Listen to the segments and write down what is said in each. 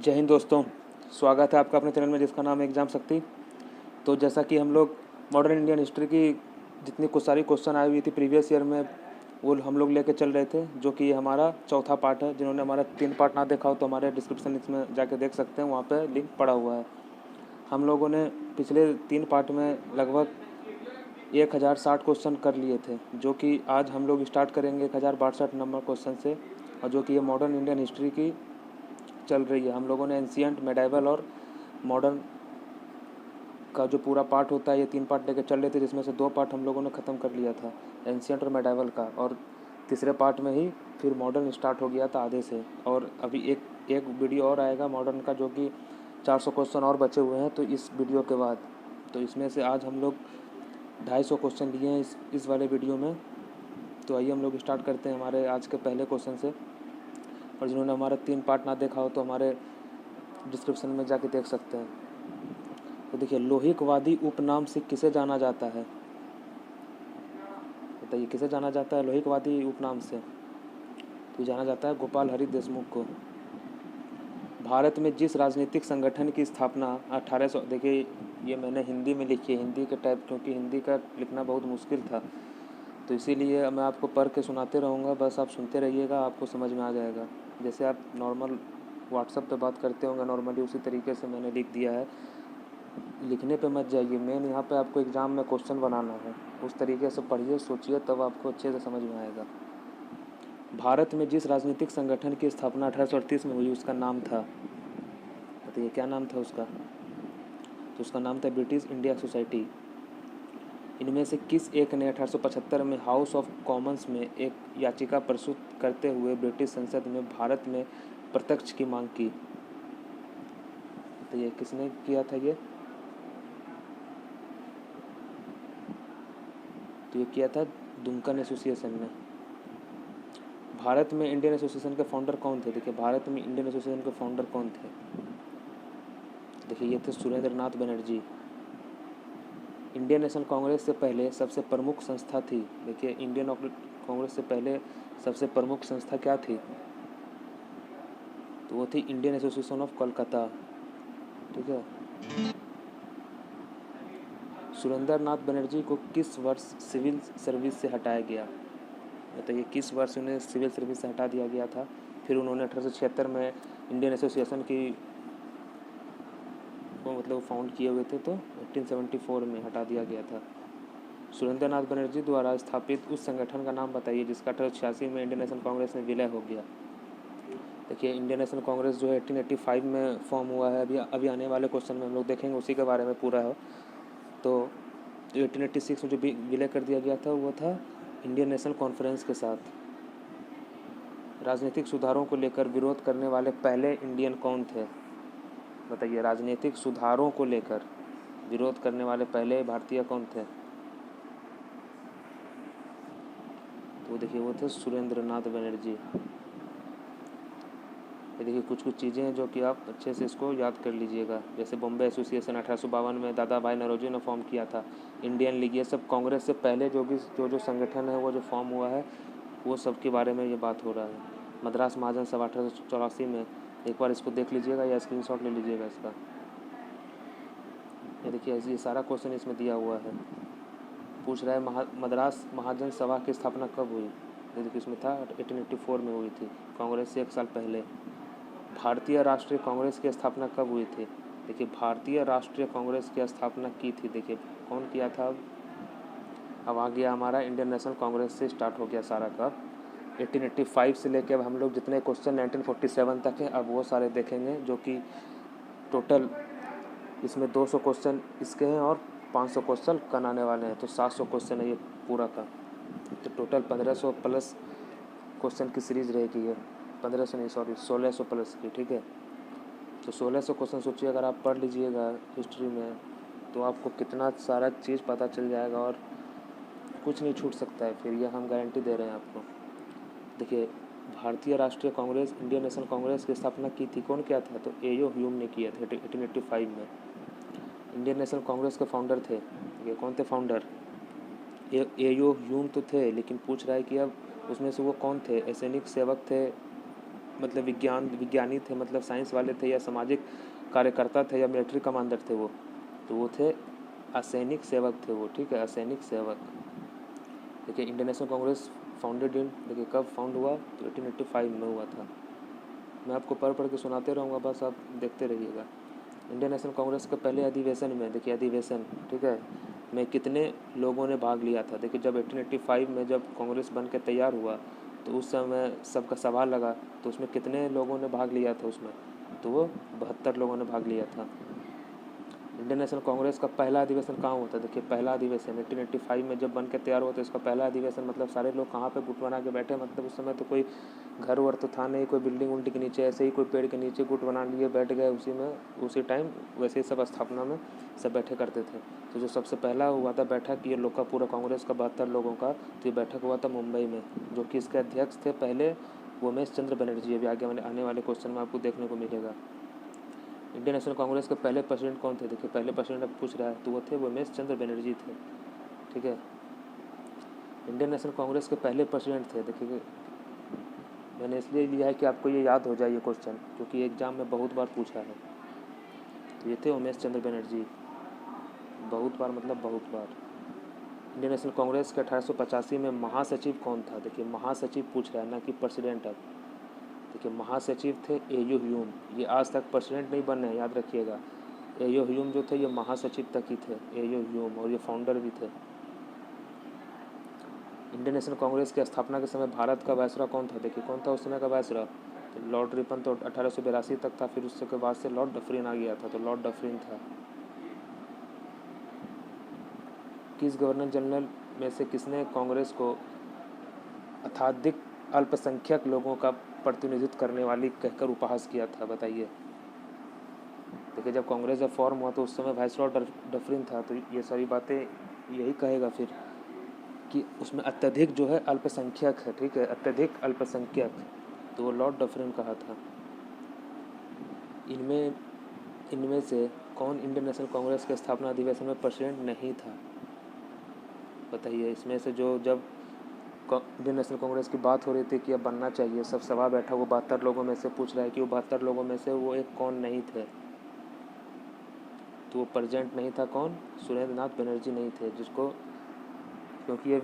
जय हिंद दोस्तों। स्वागत है आपका अपने चैनल में जिसका नाम है एग्जाम शक्ति। तो जैसा कि हम लोग मॉडर्न इंडियन हिस्ट्री की जितनी कुछ सारी क्वेश्चन आई हुई थी प्रीवियस ईयर में वो हम लोग लेके चल रहे थे, जो कि हमारा चौथा पार्ट है। जिन्होंने हमारा 3 पार्ट ना देखा हो तो हमारे डिस्क्रिप्शन इसमें जाके देख सकते हैं, वहाँ पे लिंक पड़ा हुआ है। हम लोगों ने पिछले 3 पार्ट में लगभग 1060 क्वेश्चन कर लिए थे, जो कि आज हम लोग स्टार्ट करेंगे 1062 नंबर क्वेश्चन से, और जो कि ये मॉडर्न इंडियन हिस्ट्री की चल रही है। हम लोगों ने एंशिएंट, मेडाइवल और मॉडर्न का जो पूरा पार्ट होता है ये 3 पार्ट लेके चल रहे थे, जिसमें से 2 पार्ट हम लोगों ने ख़त्म कर लिया था, एंशिएंट और मेडाइवल का, और तीसरे पार्ट में ही फिर मॉडर्न स्टार्ट हो गया था आधे से। और अभी एक वीडियो और आएगा मॉडर्न का, जो कि 400 क्वेश्चन और बचे हुए हैं तो इस वीडियो के बाद। तो इसमें से आज हम लोग 250 क्वेश्चन लिए हैं इस वाले वीडियो में। तो आइए हम लोग स्टार्ट करते हैं हमारे आज के पहले क्वेश्चन से। और जिन्होंने हमारा 3 पार्ट ना देखा हो तो हमारे डिस्क्रिप्शन में जाके देख सकते हैं। तो देखिए, लोहिक वादी उपनाम से किसे जाना जाता है? बताइए, किसे जाना जाता है लोहिक वादी उपनाम से? तो जाना जाता है गोपाल हरि देशमुख को। भारत में जिस राजनीतिक संगठन की स्थापना 1800, देखिए ये मैंने हिंदी में लिखी है, हिंदी के टाइप, क्योंकि हिंदी का लिखना बहुत मुश्किल था, तो इसीलिए मैं आपको पढ़ के सुनाते रहूँगा, बस आप सुनते रहिएगा, आपको समझ में आ जाएगा। जैसे आप नॉर्मल व्हाट्सएप पे बात करते होंगे नॉर्मली, उसी तरीके से मैंने लिख दिया है। लिखने पे मत जाइए, मेन यहाँ पे आपको एग्ज़ाम में क्वेश्चन बनाना है। उस तरीके से पढ़िए, सोचिए, तब आपको अच्छे से समझ में आएगा। भारत में जिस राजनीतिक संगठन की स्थापना 1838 में हुई उसका नाम था, बताइए क्या नाम था उसका? तो उसका नाम था ब्रिटिश इंडिया सोसाइटी। इनमें से किस एक ने 1875 में हाउस ऑफ कॉमन्स में एक याचिका प्रस्तुत करते हुए ब्रिटिश संसद में भारत में प्रत्यक्ष की मांग की? तो ये किसने किया था ये? तो ये किया था डुंकन एसोसिएशन ने। भारत में इंडियन एसोसिएशन के फाउंडर कौन थे? देखिए, भारत में इंडियन एसोसिएशन के फाउंडर कौन थे? देखिए, ये थे सुरेंद्र नाथ बनर्जी। इंडियन नेशनल कांग्रेस से पहले सबसे प्रमुख संस्था थी, देखिए इंडियन कांग्रेस से पहले सबसे प्रमुख संस्था क्या थी? तो वो थी इंडियन एसोसिएशन ऑफ कोलकाता। ठीक है। सुरेंद्र नाथ बनर्जी को किस वर्ष सिविल सर्विस से हटाया गया? बताइए किस वर्ष उन्हें सिविल सर्विस से हटा दिया गया था? फिर उन्होंने 1876 में इंडियन एसोसिएशन की वो मतलब फाउंड किए हुए थे, तो 1874 में हटा दिया गया था। सुरेंद्र नाथ बनर्जी द्वारा स्थापित उस संगठन का नाम बताइए जिसका 1886 में इंडियन नेशनल कांग्रेस में विलय हो गया। देखिए, इंडियन नेशनल कांग्रेस जो है 1885 में फॉर्म हुआ है। अभी आने वाले क्वेश्चन में हम लोग देखेंगे, उसी के बारे में पूरा है। तो 1886 में जो विलय कर दिया गया था वो था इंडियन नेशनल कॉन्फ्रेंस के साथ। राजनीतिक सुधारों को लेकर विरोध करने वाले पहले इंडियन कौन थे? बताइए, राजनीतिक सुधारों को लेकर विरोध करने वाले पहले भारतीय कौन थे? तो देखिए वो थे सुरेंद्र नाथ बनर्जी। ये देखिए कुछ चीज़ें हैं जो कि आप अच्छे से इसको याद कर लीजिएगा। जैसे बॉम्बे एसोसिएशन 1852 में दादा भाई नौरोजी ने फॉर्म किया था। इंडियन लीग, ये सब कांग्रेस से पहले जो संगठन है वो जो फॉर्म हुआ है वो सब के बारे में ये बात हो रहा है। मद्रास महाजन सभा 1884 में, एक बार इसको देख लीजिएगा या स्क्रीनशॉट ले लीजिएगा इसका। ये देखिए ये सारा क्वेश्चन इसमें दिया हुआ है। पूछ रहा है मद्रास महाजन सभा की स्थापना कब हुई? देखिए इसमें था 1884 में हुई थी, कांग्रेस से 1 साल पहले। भारतीय राष्ट्रीय कांग्रेस की स्थापना कब हुई थी? देखिए भारतीय राष्ट्रीय कांग्रेस की स्थापना की थी, देखिए कौन किया था? अब आ गया हमारा इंडियन नेशनल कांग्रेस से स्टार्ट हो गया सारा कब 1885 से लेके अब हम लोग जितने क्वेश्चन 1947 तक है अब वो सारे देखेंगे, जो कि टोटल इसमें 200 क्वेश्चन इसके हैं और 500 क्वेश्चन कल आने वाले हैं, तो 700 क्वेश्चन है ये पूरा का। तो टोटल 1500 प्लस क्वेश्चन की सीरीज रहेगी ये, 1500 नहीं सॉरी 1600 प्लस की। ठीक है, तो 1600 क्वेश्चन सोचिए अगर आप पढ़ लीजिएगा हिस्ट्री में तो आपको कितना सारा चीज़ पता चल जाएगा और कुछ नहीं छूट सकता है, फिर यह हम गारंटी दे रहे हैं आपको। देखिए भारतीय राष्ट्रीय कांग्रेस, इंडियन नेशनल कांग्रेस की स्थापना की थी, कौन किया था? तो एओ ह्यूम ने किया था 1885 में। इंडियन नेशनल कांग्रेस के फाउंडर थे, ये कौन थे फाउंडर? एओ ह्यूम तो थे, लेकिन पूछ रहा है कि अब उसमें से वो कौन थे? सैनिक सेवक थे मतलब विज्ञानी थे, मतलब साइंस वाले थे, या सामाजिक कार्यकर्ता थे, या मिलिट्री कमांडर थे वो? तो वो थे असैनिक सेवक थे वो, ठीक है, असैनिक सेवक। देखिए Indian national Congress founded in, देखिए कब फाउंड हुआ, तो 1885 में हुआ था। मैं आपको पढ़ के सुनाते रहूँगा, बस आप देखते रहिएगा। इंडियन नेशनल कांग्रेस के पहले अधिवेशन में, देखिए अधिवेशन, ठीक है, में कितने लोगों ने भाग लिया था? देखिए जब 1885 में जब कांग्रेस बन के तैयार हुआ, तो उस समय सबका सवाल लगा, तो उसमें कितने लोगों ने भाग लिया था उसमें? तो वो 72 लोगों ने भाग लिया था। इंडियन नेशनल कांग्रेस का पहला अधिवेशन कहाँ हुआ था? देखिए पहला अधिवेशन 1885 में जब बन के तैयार हुआ, तो इसका पहला अधिवेशन, मतलब सारे लोग कहाँ पे गुट बना के बैठे, मतलब उस समय तो कोई घर वर तो था नहीं, कोई बिल्डिंग उल्डिंग के नीचे, ऐसे ही कोई पेड़ के नीचे गुट बना लिए बैठ गए उसी में, उसी टाइम वैसे ही सब स्थापना में सब बैठे करते थे। तो जो सबसे पहला हुआ था बैठक ये लोग का, पूरा कांग्रेस का 72 लोगों का, तो ये बैठक हुआ था मुंबई में, जो कि इसके अध्यक्ष थे पहले उमेश चंद्र बनर्जी। अभी आगे आने वाले क्वेश्चन में आपको देखने को मिलेगा। इंडियन नेशनल कांग्रेस के पहले प्रेसिडेंट कौन थे? देखिए पहले प्रेसिडेंट अब पूछ रहा है, तो वो थे उमेश चंद्र बनर्जी थे, ठीक है। इंडियन नेशनल कांग्रेस के पहले प्रेसिडेंट थे, देखिए मैंने इसलिए लिया है कि आपको ये याद हो जाए ये क्वेश्चन, क्योंकि एग्जाम में बहुत बार पूछा है। तो ये थे उमेश चंद्र बनर्जी, बहुत बार, मतलब बहुत बार। इंडियन नेशनल कांग्रेस के 1885 में महासचिव कौन था? देखिए महासचिव पूछ रहा है, ना कि प्रेसिडेंट। अब देखिए महासचिव थे ए.यू. ह्यूम, ये आज तक प्रेसिडेंट नहीं बने हैं, याद रखिएगा। ए.यू. ह्यूम जो थे ये महासचिव तक ही थे, ए.यू. ह्यूम, और ये फाउंडर भी थे। इंडियन नेशनल कांग्रेस की स्थापना के समय भारत का वायसरॉय कौन था? देखिए कौन था उस समय का वायसरॉय? तो लॉर्ड रिपन तो 1882 तक था, फिर उसके बाद से लॉर्ड डफरिन आ गया था, तो लॉर्ड डफरिन था। किस गवर्नर जनरल में से किसने कांग्रेस को अत्यधिक अल्पसंख्यक लोगों का प्रतिनिधित्व करने वाली कहकर उपहास किया था? बताइए। देखिए जब कांग्रेस जब फॉर्म हुआ तो उस समय वायसरॉय डफरिन था, तो ये सारी बातें यही कहेगा फिर कि उसमें अत्यधिक जो है अल्पसंख्यक है, ठीक है, अत्यधिक अल्पसंख्यक, तो वो लॉर्ड डफरिन कहा था। इनमें से कौन इंडियन नेशनल कांग्रेस के स्थापना अधिवेशन में प्रेसिडेंट नहीं था? बताइए। इसमें से जो जब इंडियन नेशनल कांग्रेस की बात हो रही थी कि अब बनना चाहिए, सब सभा बैठा, वो 72 लोगों में से पूछ रहा है कि वो 72 लोगों में से वो एक कौन नहीं थे? तो वो प्रेजेंट नहीं था, कौन? सुरेंद्र नाथ बनर्जी नहीं थे, जिसको, क्योंकि ये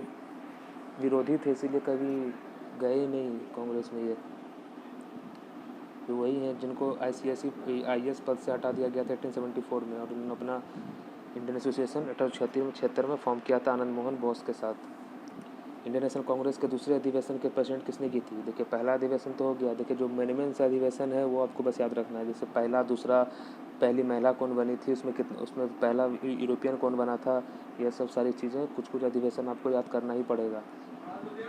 विरोधी थे इसीलिए कभी गए ही नहीं कांग्रेस में। ये तो वही हैं जिनको IAS पद से हटा दिया गया था 1874 में, और उन्होंने अपना इंडियन एसोसिएशन 1876 में फॉर्म किया था आनंद मोहन बोस के साथ। इंडियन नेशनल कांग्रेस के दूसरे अधिवेशन के प्रेसिडेंट किसने की थी? देखिए पहला अधिवेशन तो हो गया, देखिए जो मेन सा अधिवेशन है वो आपको बस याद रखना है, जैसे पहला दूसरा, पहली महिला कौन बनी थी, उसमें पहला यूरोपियन कौन बना था, ये सब सारी चीज़ें, कुछ अधिवेशन आपको याद करना ही पड़ेगा।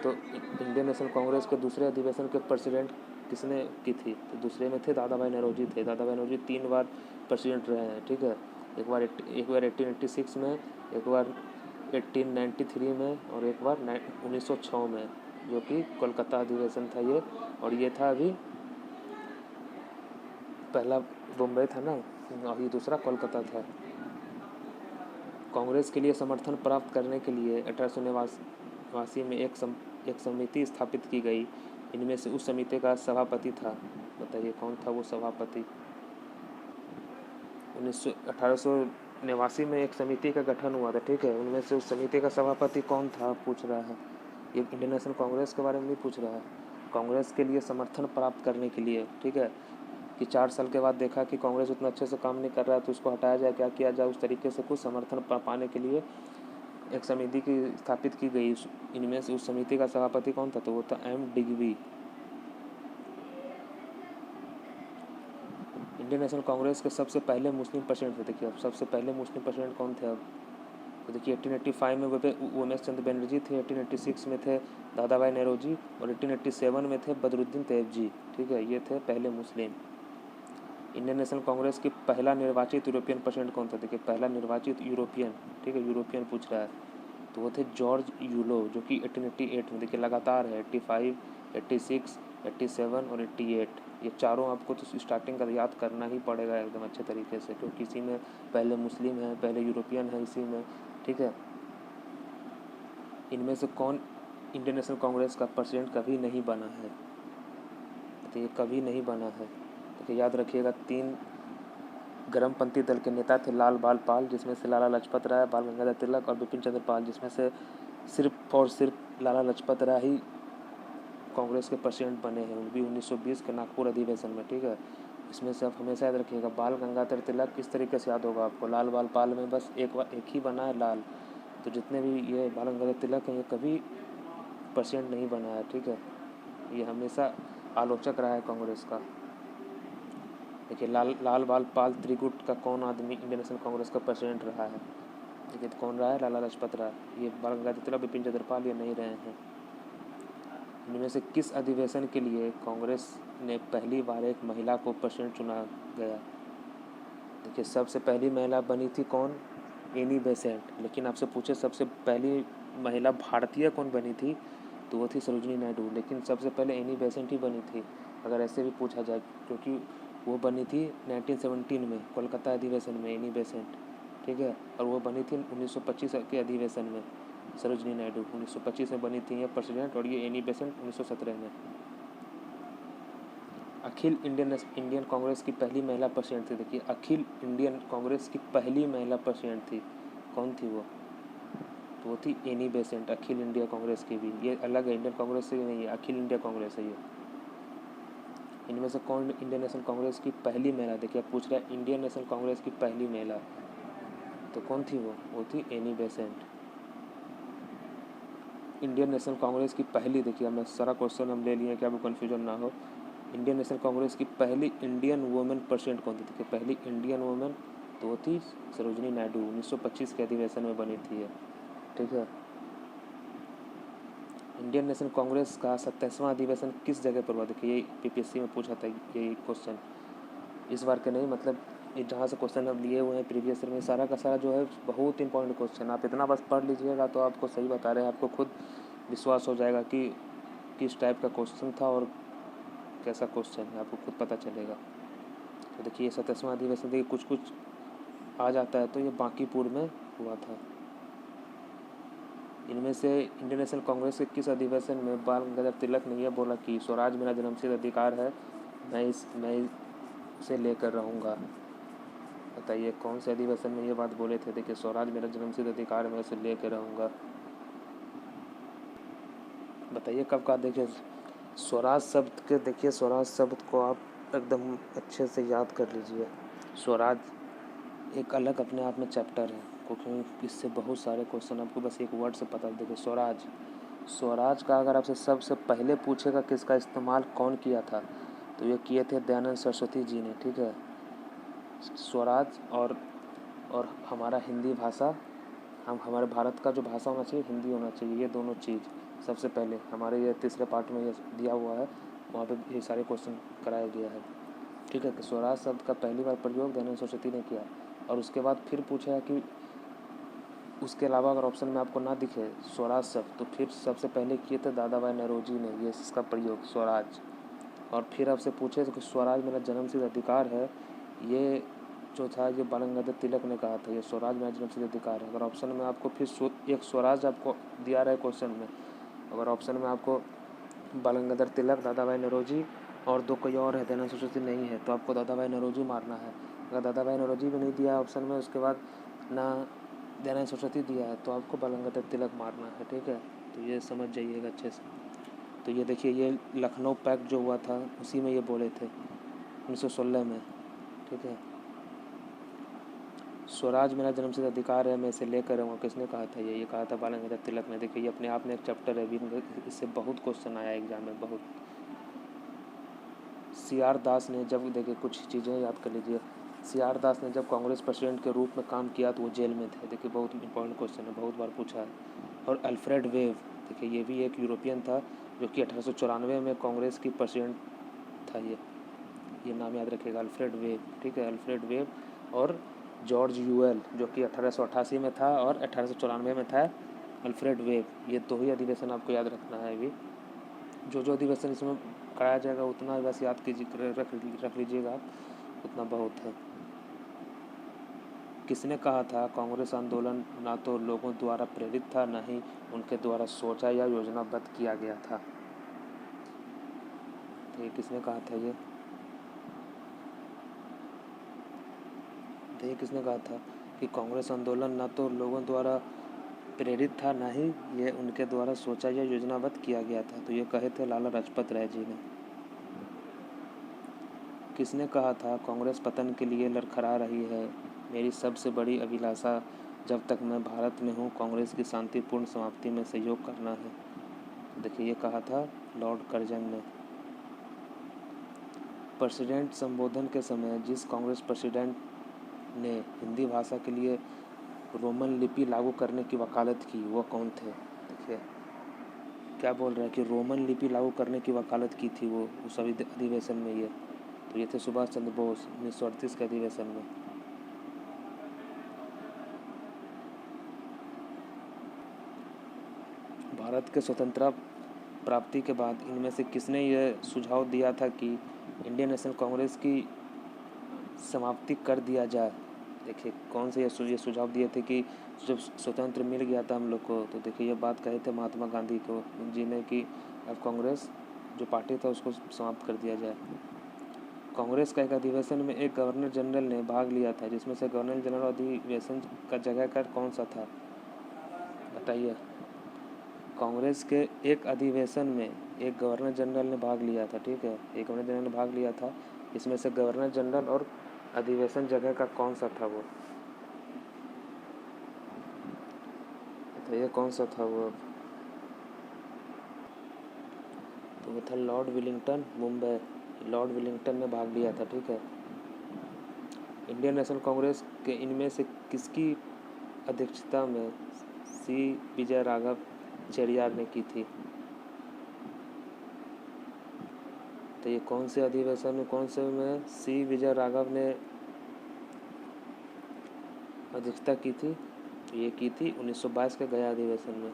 तो इंडियन नेशनल कांग्रेस के दूसरे अधिवेशन के प्रेसिडेंट किसने की थी? तो दूसरे में थे दादा भाई नौरोजी थे। दादा भाई नौरोजी 3 बार प्रेसिडेंट रहे हैं, ठीक है। एक बार 1886 में, एक बार 1893 में, और एक बार 1906 में, जो कि कोलकाता अधिवेशन था ये। और ये था अभी, पहला बम्बई था ना, और ये दूसरा कोलकाता था। कांग्रेस के लिए समर्थन प्राप्त करने के लिए 1889 में एक समिति स्थापित की गई। इनमें से उस समिति का सभापति था, बताइए कौन था वो सभापति? 1889 में एक समिति का गठन हुआ था, ठीक है, उनमें से उस समिति का सभापति कौन था पूछ रहा है। ये इंडियन नेशनल कांग्रेस के बारे में नहीं पूछ रहा है, कांग्रेस के लिए समर्थन प्राप्त करने के लिए, ठीक है, कि 4 साल के बाद देखा कि कांग्रेस उतना अच्छे से काम नहीं कर रहा है, तो उसको हटाया जाए, क्या किया जाए, उस तरीके से कुछ समर्थन पाने के लिए एक समिति की स्थापित की गई। इनमें से उस समिति का सभापति कौन था? तो वो था M. Digby. Indian national Congress के सबसे पहले मुस्लिम प्रेसिडेंट थे। देखिए अब सबसे पहले मुस्लिम प्रेसिडेंट कौन थे? अब तो देखिए 1885 में उमेश चंद्र बनर्जी थे, 1886 में थे दादा भाई नौरोजी, और 1887 में थे बदरुद्दीन तैयबजी, ठीक है, ये थे पहले मुस्लिम। इंडियन नेशनल कांग्रेस की पहला निर्वाचित यूरोपियन प्रेसिडेंट कौन था? देखिए पहला निर्वाचित यूरोपियन, ठीक है, यूरोपियन पूछ रहा है, तो वो थे जॉर्ज यूलो, जो कि 1888 में, देखिए लगातार है 85, 86, 87 और 88, ये चारों आपको तो स्टार्टिंग का याद करना ही पड़ेगा एकदम अच्छे तरीके से, क्योंकि इसी में पहले मुस्लिम है, पहले यूरोपियन है इसी में, ठीक है। इनमें से कौन इंडियन नेशनल कांग्रेस का प्रेसिडेंट कभी नहीं बना है? तो ये कभी नहीं बना है। देखिए याद रखिएगा, 3 गर्मपंथी दल के नेता थे, लाल बाल पाल, जिसमें से लाला लाजपत राय, बाल गंगाधर तिलक और बिपिन चंद्र पाल, जिसमें से सिर्फ और सिर्फ लाला लाजपत राय ही कांग्रेस के प्रेसिडेंट बने हैं, वो भी 1920 के नागपुर अधिवेशन में। ठीक है, इसमें से आप हमेशा याद रखिएगा, बाल गंगाधर तिलक किस तरीके से याद होगा आपको, लाल बाल पाल में बस एक ही बना है लाल। तो जितने भी ये बाल गंगाधर तिलक हैं, ये कभी प्रेसिडेंट नहीं बना है। ठीक है, ये हमेशा आलोचक रहा है कांग्रेस का। देखिए लाल बाल पाल त्रिगुट का कौन आदमी इंडियन नेशनल कांग्रेस का प्रेसिडेंट रहा है? देखिए तो कौन रहा है? लाला लाजपत राय। ये बाल गंगाधर तिलक, बिपिन चंद्र पाल ये नहीं रहे हैं। इनमें से किस अधिवेशन के लिए कांग्रेस ने पहली बार एक महिला को प्रेसिडेंट चुना गया? देखिए सबसे पहली महिला बनी थी कौन? Annie Besant. लेकिन आपसे पूछे सबसे पहली महिला भारतीय कौन बनी थी, तो वो थी सरोजिनी नायडू। लेकिन सबसे पहले एनी बेसेंट ही बनी थी, अगर ऐसे भी पूछा जाए, क्योंकि वो बनी थी 1917 में कोलकाता अधिवेशन में, एनी बेसेंट। ठीक है, और वो बनी थी 1925 के अधिवेशन में, सरोजिनी नायडू 1925 में बनी थी ये प्रेसिडेंट, और ये एनी बेसेंट 1917 में। अखिल इंडियन कांग्रेस की पहली महिला प्रेसिडेंट थी। देखिए अखिल इंडियन कांग्रेस की पहली महिला प्रेसिडेंट थी, कौन थी वो? तो वो थी एनी बेसेंट। अखिल इंडिया कांग्रेस की भी, ये अलग है, इंडियन कांग्रेस से नहीं है, अखिल इंडिया कांग्रेस है ये। इनमें से कौन इंडियन नेशनल कांग्रेस की पहली महिला? देखिए आप पूछ रहे हैं इंडियन नेशनल कांग्रेस की पहली महिला, तो कौन थी वो थी Annie Besant. Indian national Congress की पहली, देखिए हमने सारा क्वेश्चन हम ले लिए कि आपको कन्फ्यूजन ना हो। इंडियन नेशनल कांग्रेस की पहली इंडियन वुमेन प्रेसिडेंट कौन थी? देखिए पहली इंडियन वुमेन, तो वो थी सरोजिनी नायडू, 1925 के अधिवेशन में बनी थी ये। ठीक है, इंडियन नेशनल कांग्रेस का 27वां अधिवेशन किस जगह पर हुआ? देखिए ये पीपीएससी में पूछा था ये क्वेश्चन, इस बार के नहीं, मतलब ये जहाँ से क्वेश्चन अब लिए हुए हैं प्रीवियस ईयर में, सारा का सारा जो है बहुत इंपॉर्टेंट क्वेश्चन। आप इतना बस पढ़ लीजिएगा तो आपको सही बता रहे हैं, आपको खुद विश्वास हो जाएगा कि किस टाइप का क्वेश्चन था और कैसा क्वेश्चन है, आपको खुद पता चलेगा। तो देखिए 27वां अधिवेशन, देखिए कुछ कुछ आ जाता है, तो ये बांकीपुर में हुआ था। इनमें से इंडियन नेशनल कांग्रेस के किस अधिवेशन में बाल गंगाधर तिलक ने यह बोला कि स्वराज मेरा जन्मसिद्ध अधिकार है, मैं इसे लेकर रहूँगा? बताइए कौन से अधिवेशन में ये बात बोले थे? देखिए स्वराज मेरा जन्मसिद्ध अधिकार है, मैं इसे लेकर रहूँगा। बताइए कब कहा? देखिए स्वराज शब्द के, देखिए स्वराज शब्द को आप एकदम अच्छे से याद कर लीजिए। स्वराज एक अलग अपने आप में चैप्टर है, क्योंकि इससे बहुत सारे क्वेश्चन आपको बस एक वर्ड से पता। देखिए स्वराज का अगर आपसे सबसे पहले पूछेगा किसका इस्तेमाल कौन किया था, तो ये किए थे दयानंद सरस्वती जी ने। ठीक है, स्वराज और हमारा हिंदी भाषा, हमारे भारत का जो भाषा होना चाहिए हिंदी होना चाहिए, ये दोनों चीज़ सबसे पहले हमारे ये तीसरे पार्ट में ये दिया हुआ है, वहाँ पे ये सारे क्वेश्चन कराया गया है। ठीक है, कि स्वराज शब्द का पहली बार प्रयोग दयानंद सरस्वती ने किया, और उसके बाद फिर पूछा है कि उसके अलावा अगर ऑप्शन में आपको ना दिखे स्वराज शब्द, तो फिर सबसे पहले किए थे दादा भाई नौरोजी ने ये इसका प्रयोग स्वराज। और फिर आपसे पूछे तो कि स्वराज मेरा जन्मसिद्ध अधिकार है, ये जो था ये बाल गंगाधर तिलक ने कहा था, ये स्वराज मेरा जन्मसिद्ध अधिकार है। अगर ऑप्शन में आपको फिर एक स्वराज आपको दिया रहा है क्वेश्चन में, अगर ऑप्शन में आपको बाल गंगाधर तिलक, दादा भाई नौरोजी और दो कोई और है, दयानंद सरस्वती नहीं है, तो आपको दादा भाई नौरोजी मारना है। अगर दादा भाई नौरोजी भी नहीं दिया ऑप्शन में, उसके बाद ना दयानंद सरस्वती दिया है, तो आपको बाल गंगाधर तिलक मारना है। ठीक है, तो ये समझ जाइएगा अच्छे से। तो ये देखिए ये लखनऊ पैक्ट जो हुआ था उसी में ये बोले थे 1916 में। ठीक है, स्वराज मेरा जन्मसिद्ध अधिकार है, मैं इसे लेकर रहूँगा, किसने कहा था? ये कहा था बाल गंगाधर तिलक ने। देखिए ये अपने आप में एक चैप्टर है, इससे बहुत क्वेश्चन आया एग्जाम में, बहुत। CR दास ने जब, देखिए कुछ चीज़ें याद कर लीजिए, CR दास ने जब कांग्रेस प्रेसिडेंट के रूप में काम किया तो वो जेल में थे। देखिए बहुत इंपॉर्टेंट क्वेश्चन है, बहुत बार पूछा है। और अल्फ्रेड वेव, देखिए ये भी एक यूरोपियन था जो कि 1894 में कांग्रेस की प्रेसिडेंट था। ये नाम याद रखिएगा, अल्फ्रेड वेव। ठीक है, अल्फ्रेड वेव और जॉर्ज यूएल जो कि 1888 में था और 1894 में था, अल्फ्रेड वेव। ये दो ही अधिवेशन आपको याद रखना है। अभी जो अधिवेशन इसमें कराया जाएगा उतना बस याद कीजिए, रख लीजिएगा, उतना बहुत है। किसने कहा था कांग्रेस आंदोलन ना तो लोगों द्वारा प्रेरित था, ना ही उनके द्वारा सोचा या योजनाबद्ध किया गया था? देखिए किसने कहा था ये किसने कहा था कि कांग्रेस आंदोलन ना तो लोगों द्वारा प्रेरित था, ना ही ये उनके द्वारा सोचा या योजनाबद्ध किया गया था। तो ये कहे थे लाला लाजपत राय जी ने। किसने कहा था कांग्रेस पतन के लिए लड़खड़ा रही है, मेरी सबसे बड़ी अभिलाषा जब तक मैं भारत में हूँ कांग्रेस की शांतिपूर्ण समाप्ति में सहयोग करना है। देखिए ये कहा था लॉर्ड कर्जन ने। प्रेसिडेंट संबोधन के समय जिस कांग्रेस प्रेसिडेंट ने हिंदी भाषा के लिए रोमन लिपि लागू करने की वकालत की वो कौन थे? देखिए क्या बोल रहा है कि रोमन लिपि लागू करने की वकालत की थी वो उस अधिवेशन में। ये तो ये थे सुभाष चंद्र बोस 1938 के अधिवेशन में। भारत के स्वतंत्रता प्राप्ति के बाद इनमें से किसने यह सुझाव दिया था कि इंडियन नेशनल कांग्रेस की समाप्ति कर दिया जाए? देखिए कौन से ये सुझाव दिए थे कि जब स्वतंत्र मिल गया था हम लोग को, तो देखिए ये बात कहे थे महात्मा गांधी को जी ने कि अब कांग्रेस जो पार्टी था उसको समाप्त कर दिया जाए। कांग्रेस का एक अधिवेशन में एक गवर्नर जनरल ने भाग लिया था, जिसमें से गवर्नर जनरल अधिवेशन का जगह का कौन सा था? बताइए। कांग्रेस के एक अधिवेशन में एक गवर्नर जनरल ने भाग लिया था, ठीक है, एक गवर्नर जनरल ने भाग लिया था। इसमें से गवर्नर जनरल और अधिवेशन जगह का कौन सा था वो? तो ये कौन सा था वो? तो वो था Lord Willingdon, Mumbai. Lord Willingdon ने भाग लिया था, ठीक है। इंडियन नेशनल कांग्रेस के इनमें से किसकी अध्यक्षता में सी विजय राघव चेरियार ने की थी? तो ये कौन से अधिवेशन में, कौन से में सी विजय राघव ने अध्यक्षता की थी? ये की थी 1922 के गया अधिवेशन में।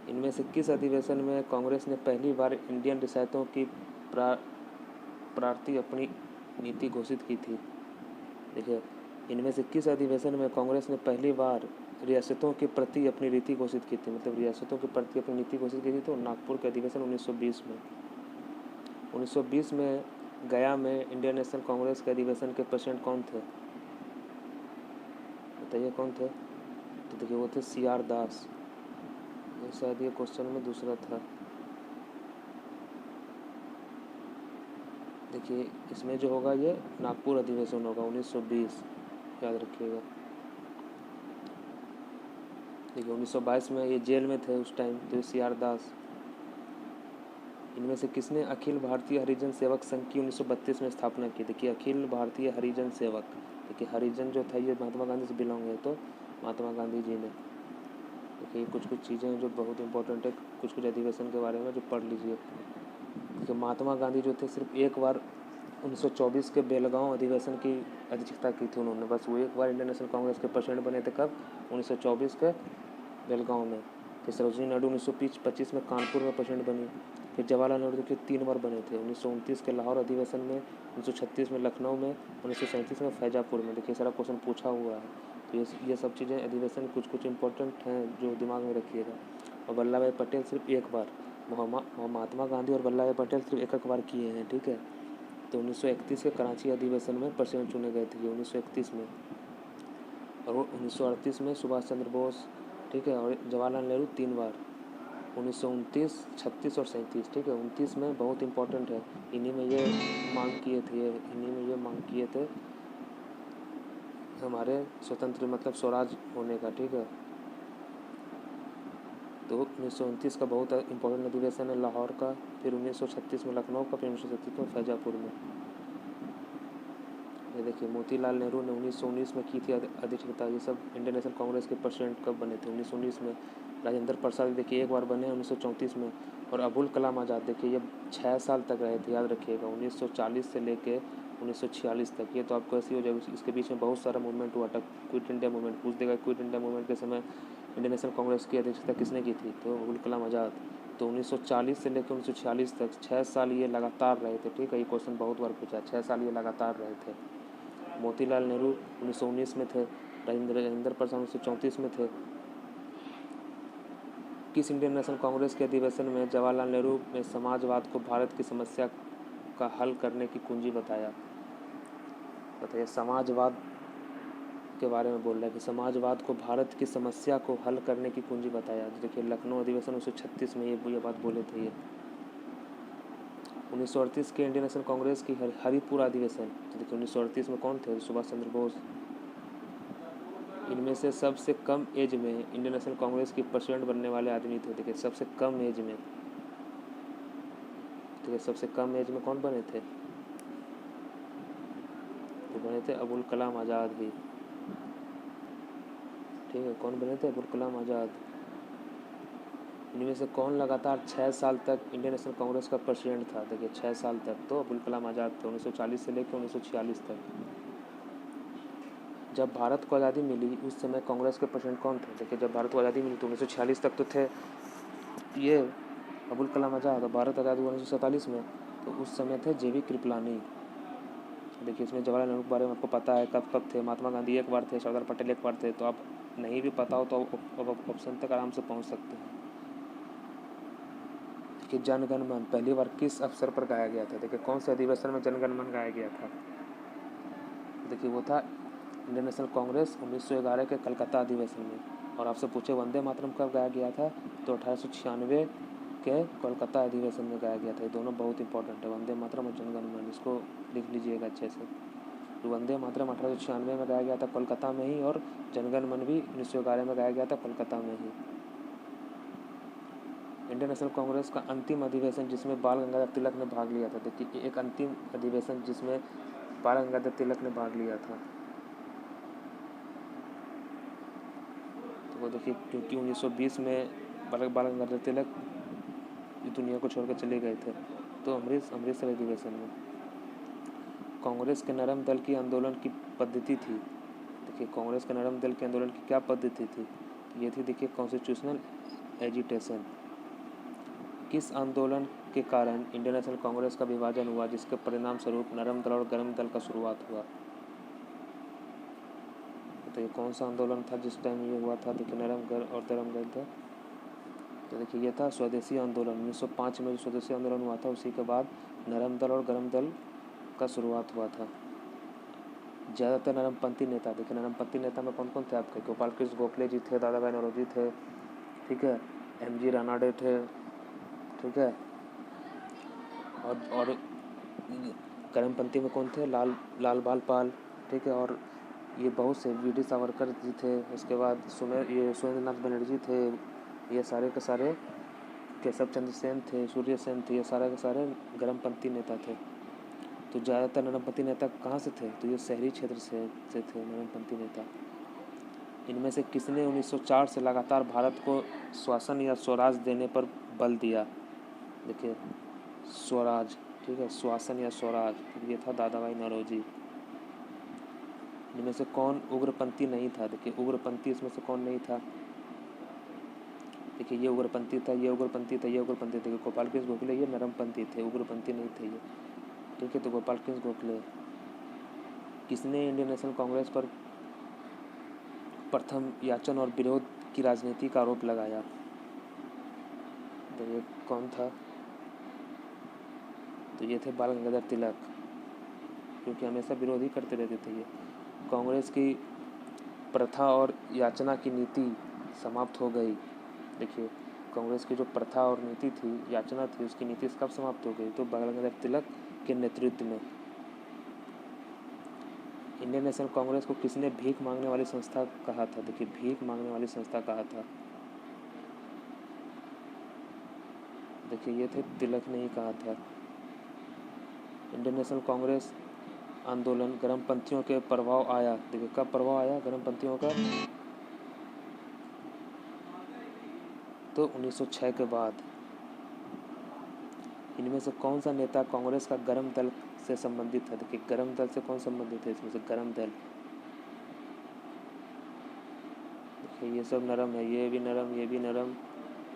इनमें से किस अधिवेशन में कांग्रेस ने पहली बार इंडियन रियासतों की प्रति अपनी नीति घोषित की थी? देखिए इनमें से किस अधिवेशन में कांग्रेस ने पहली बार रियासतों के प्रति अपनी नीति घोषित की थी, मतलब रियासतों के प्रति अपनी नीति घोषित की थी? तो नागपुर के अधिवेशन 1920 में। 1920 में गया में इंडियन नेशनल कांग्रेस के अधिवेशन के प्रेसिडेंट कौन थे? बताइए कौन थे? तो देखिए वो थे सी आर दास। ये शायद ये क्वेश्चन में दूसरा था। देखिए इसमें जो होगा ये नागपुर अधिवेशन होगा 1920, याद रखिएगा। देखिए 1922 में ये जेल में थे उस टाइम, तो सी आर दास। इनमें से किसने अखिल भारतीय हरिजन सेवक संघ की 1932 में स्थापना की? देखिए अखिल भारतीय हरिजन सेवक, देखिए हरिजन जो था ये महात्मा गांधी से बिलोंग है, तो महात्मा गांधी जी ने। देखिए कुछ कुछ चीज़ें जो बहुत इंपॉर्टेंट है, कुछ कुछ अधिवेशन के बारे में जो पढ़ लीजिए। देखिए महात्मा गांधी जो थे सिर्फ एक बार 1924 के बेलगांव अधिवेशन की अध्यक्षता की थी उन्होंने, बस वो एक बार इंडियन नेशनल कांग्रेस के प्रेसिडेंट बने थे। कब? 1924 के बेलगांव में। फिर सरोजिनी नायडू 1925 में कानपुर में प्रेसिडेंट बनी। फिर जवाहरलाल नेहरू के 3 बार बने थे, 1929 के लाहौर अधिवेशन में, 1936 में लखनऊ में, 1937 में फैजापुर में। देखिए सारा क्वेश्चन पूछा हुआ है, तो ये सब चीज़ें अधिवेशन कुछ कुछ इंपॉर्टेंट हैं जो दिमाग में रखिएगा। और वल्लभ भाई पटेल सिर्फ एक बार, महात्मा गांधी और वल्लभ भाई पटेल सिर्फ एक बार किए हैं, ठीक है। तो 1931 के कराची अधिवेशन में प्रेसिडेंट चुने गए थे, 1931 में। और 1938 में सुभाष चंद्र बोस, ठीक है, और जवाहरलाल नेहरू 3 बार, 1929, 36 और 37, ठीक है। 29 में बहुत इंपॉर्टेंट है, इन्हीं में ये मांग किए थे हमारे स्वतंत्र मतलब स्वराज होने का, ठीक है। तो 1929 का बहुत इंपॉर्टेंट अधिवेशन है लाहौर का, फिर 1936 में लखनऊ का, फिर 1937 में फैजापुर में। ये देखिए मोतीलाल नेहरू ने 1919 में की थी अध्यक्षता। ये सब इंडियन नेशनल कांग्रेस के प्रेसिडेंट कब बने थे? 1919 में। राजेंद्र प्रसाद देखिए एक बार बने 1934 में। और अबुल कलाम आज़ाद देखिए ये 6 साल तक रहे थे, याद रखिएगा, 1940 से लेके 1946 तक। ये तो आपको ऐसी हो जाएगी, इसके बीच में बहुत सारा मूवमेंट हुआ था। क्विट इंडिया मूवमेंट पूछ देगा, क्विट इंडिया मूवमेंट के समय इंडियन नेशनल कांग्रेस की अध्यक्षता किसने की थी? तो अबुल कलाम आज़ाद। तो 1940 से लेकर 1946 तक 6 साल ये लगातार रहे थे, ठीक है। ये क्वेश्चन बहुत बार पूछा, 6 साल ये लगातार रहे थे। मोतीलाल नेहरू 1919 में थे, राजेंद्र प्रसाद 1934 में थे। किस इंडियन नेशनल कांग्रेस के अधिवेशन में जवाहरलाल नेहरू ने समाजवाद को भारत की समस्या का हल करने की कुंजी बताया? बताइए, समाजवाद के बारे में बोल रहा है कि समाजवाद को भारत की समस्या को हल करने की कुंजी बताया। देखिए, लखनऊ अधिवेशन 1936 में ये बात बोले थे। ये 1938 के इंडियन नेशनल कांग्रेस की हरिपुरा अधिवेशन, तो देखिए 1938 में कौन थे? सुभाष चंद्र बोस। इनमें से सबसे कम एज में इंडियन नेशनल कांग्रेस की प्रेसिडेंट बनने वाले आदमी थे। देखिए, सबसे कम एज में, ठीक है, सबसे कम एज में कौन बने थे? तो बने थे अबुल कलाम आज़ाद ही। ठीक है, कौन बने थे? अबुल कलाम आज़ाद। इनमें से कौन लगातार 6 साल तक इंडियन नेशनल कांग्रेस का प्रेसिडेंट था? देखिए, 6 साल तक तो अबुल कलाम आज़ाद थे, 1940 से लेकर 1946 तक। जब भारत को आज़ादी मिली उस समय कांग्रेस के प्रेसिडेंट कौन थे? देखिए, जब भारत को आज़ादी मिली तो 1946 तक तो थे ये अबुल कलाम आज़ाद, और भारत आज़ाद हुआ 1947 में, तो उस समय थे JV कृपलानी। देखिए, इसमें जवाहरलाल नेहरू के बारे में आपको पता है, कब कब थे। महात्मा गांधी एक बार थे, सरदार पटेल एक बार थे। तो आप नहीं भी पता हो तो अब ऑप्शन तक आराम से पहुंच सकते हैं। कि जनगण मन पहली बार किस अवसर पर गाया गया था? देखिए, कौन से अधिवेशन में जनगण मन गाया गया था? देखिए, वो था इंडियन नेशनल कांग्रेस 1911 के कलकत्ता अधिवेशन में। और आपसे पूछे वंदे मातरम कब गाया गया था? तो 1896 के कोलकाता अधिवेशन में गाया गया था। ये दोनों बहुत इंपॉर्टेंट है, वंदे मातरम और जनगण मन। इसको लिख लीजिएगा अच्छे से। तो वंदे मातरम 1896 में गाया गया था कोलकाता में ही, और जनगण मन भी 1911 में गाया गया था कोलकाता में ही। इंडियन नेशनल कांग्रेस का अंतिम अधिवेशन जिसमें बाल गंगाधर तिलक ने भाग लिया था। देखिए, एक अंतिम अधिवेशन जिसमें बाल गंगाधर तिलक ने भाग लिया था, तो वो देखिए, क्योंकि 1920 में बाल गंगाधर तिलक दुनिया को छोड़कर चले गए थे, तो अमृतसर अधिवेशन में। कांग्रेस के नरम दल की आंदोलन की पद्धति थी। देखिए, कांग्रेस के नरम दल के आंदोलन की क्या पद्धति थी? ये थी, देखिए, कॉन्स्टिट्यूशनल एजिटेशन। किस आंदोलन के कारण इंडियन नेशनल कांग्रेस का विभाजन हुआ, जिसके परिणाम स्वरूप नरम दल और गरम दल का शुरुआत हुआ? तो ये कौन सा आंदोलन था जिस टाइम ये हुआ था? देखिए, नरम दल और गरम दल था। तो देखिए, ये था स्वदेशी आंदोलन। 1905 में जो स्वदेशी आंदोलन हुआ था, उसी के बाद नरम दल और गरम दल का शुरुआत हुआ था। ज़्यादातर नरमपंथी नेता, देखिए, नरमपंथी नेता में कौन कौन थे आपके? गोपाल कृष्ण गोखले जी थे, दादा भाई नौरोजी थे, ठीक है, MG रानाडे थे, ठीक है, और गरमपंथी में कौन थे? लाल बाल पाल, ठीक है, और ये बहुत से VD सावरकर जी थे। उसके बाद सुरेंद्र नाथ बनर्जी थे। ये सारे के सारे, केशव चंद्र सेन थे, सूर्य सेन थे, ये सारे के सारे गरमपंथी नेता थे। तो ज़्यादातर नरमपंथी नेता कहाँ से थे? तो ये शहरी क्षेत्र से थे नरमपंथी नेता। इनमें से किसने 1904 से लगातार भारत को शासन या स्वराज देने पर बल दिया? देखिए, स्वराज, ठीक है, शासन या स्वराज, ये था दादा भाई नौरोजी। इनमें से कौन उग्रपंथी नहीं था? देखिए, उग्रपंथी इसमें से कौन नहीं था? देखिए, ये उग्रपंथी था, ये उग्रपंथी था, ये उग्रपंथी थे। गोपाल कृष्ण गोखले ये नरमपंथी थे, उग्रपंथी नहीं थे ये, ठीक है। तो गोपाल कृष्ण गोखले। किसने इंडियन नेशनल कांग्रेस पर प्रथम याचन और विरोध की राजनीति का आरोप लगाया? तो ये कौन था? तो ये थे बाल गंगाधर तिलक, क्योंकि हमेशा विरोध ही करते रहते थे ये। कांग्रेस की प्रथा और याचना की नीति समाप्त हो गई। देखिए, कांग्रेस की जो प्रथा और नीति थी, याचना थी, उसकी नीति कब समाप्त हो गई? तो बाल गंगाधर तिलक के नेतृत्व में। इंडियन नेशनल कांग्रेस को किसने भीख मांगने वाली संस्था कहा था? देखिए, भीख मांगने वाली संस्था कहा था। देखिए, ये थे तिलक ने ही कहा था। इंडियन नेशनल कांग्रेस आंदोलन गरमपंथियों के प्रभाव आया। देखिए, कब प्रभाव आया गरमपंथियों का? तो 1906 के बाद। इनमें से कौन सा नेता कांग्रेस का गरम दल से संबंधित है? देखिए, गरम दल से कौन संबंधित है? इसमें से गरम दल, देखिए, ये सब नरम है, ये भी नरम, ये भी नरम,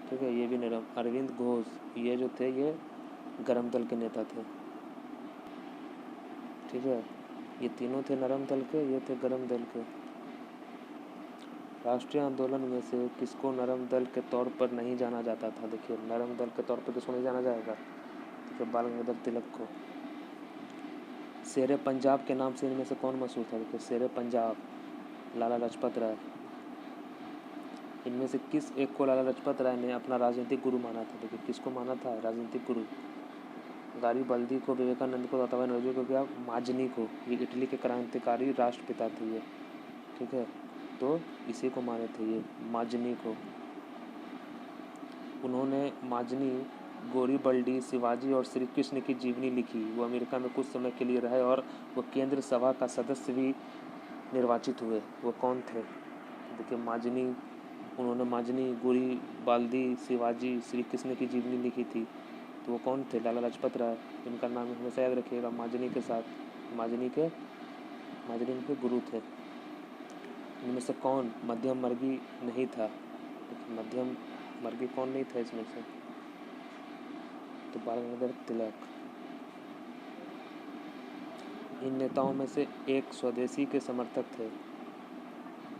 ठीक है, ये भी नरम। अरविंद घोष, ये जो थे ये गरम दल के नेता थे, ठीक है। ये तीनों थे नरम दल के, ये थे गरम दल के। राष्ट्रीय आंदोलन में से किसको नरम दल के तौर पर नहीं जाना जाता था? देखिए, नरम दल के तौर पर किसको नहीं जाना जाएगा? देखिए, बाल गंगाधर तिलक को। शेरे पंजाब के नाम से इनमें से कौन मशहूर था? देखिए, शेरे पंजाब लाला लाजपत राय। इनमें से किस एक को लाला लाजपत राय ने अपना राजनीतिक गुरु माना था? देखिए, किसको माना था राजनीतिक गुरु? गारिबल्दी को, विवेकानंद को, तात्याबाई नौरोजी को, क्या माजनी को? ये इटली के क्रांतिकारी राष्ट्रपिता थे ये, ठीक है, तो इसी को माने थे ये, माजनी को। उन्होंने माजनी गोरीबल्डी, शिवाजी और श्री कृष्ण की जीवनी लिखी। वो अमेरिका में कुछ समय के लिए रहे और वो केंद्र सभा का सदस्य भी निर्वाचित हुए। वो कौन थे? देखिए, माजनी, उन्होंने माजनी, गोरीबाल्दी, शिवाजी, श्री कृष्ण की जीवनी लिखी थी। तो वो कौन थे? लाला लाजपत राय। इनका नाम हमेशा याद रखिएगा माजनी के साथ। माजनी इनके गुरु थे। इनमें से कौन मध्यम वर्गीय नहीं था? मध्यम वर्गीय कौन नहीं था इसमें से? तो बाल गंगाधर तिलक। इन नेताओं में से एक स्वदेशी के समर्थक थे।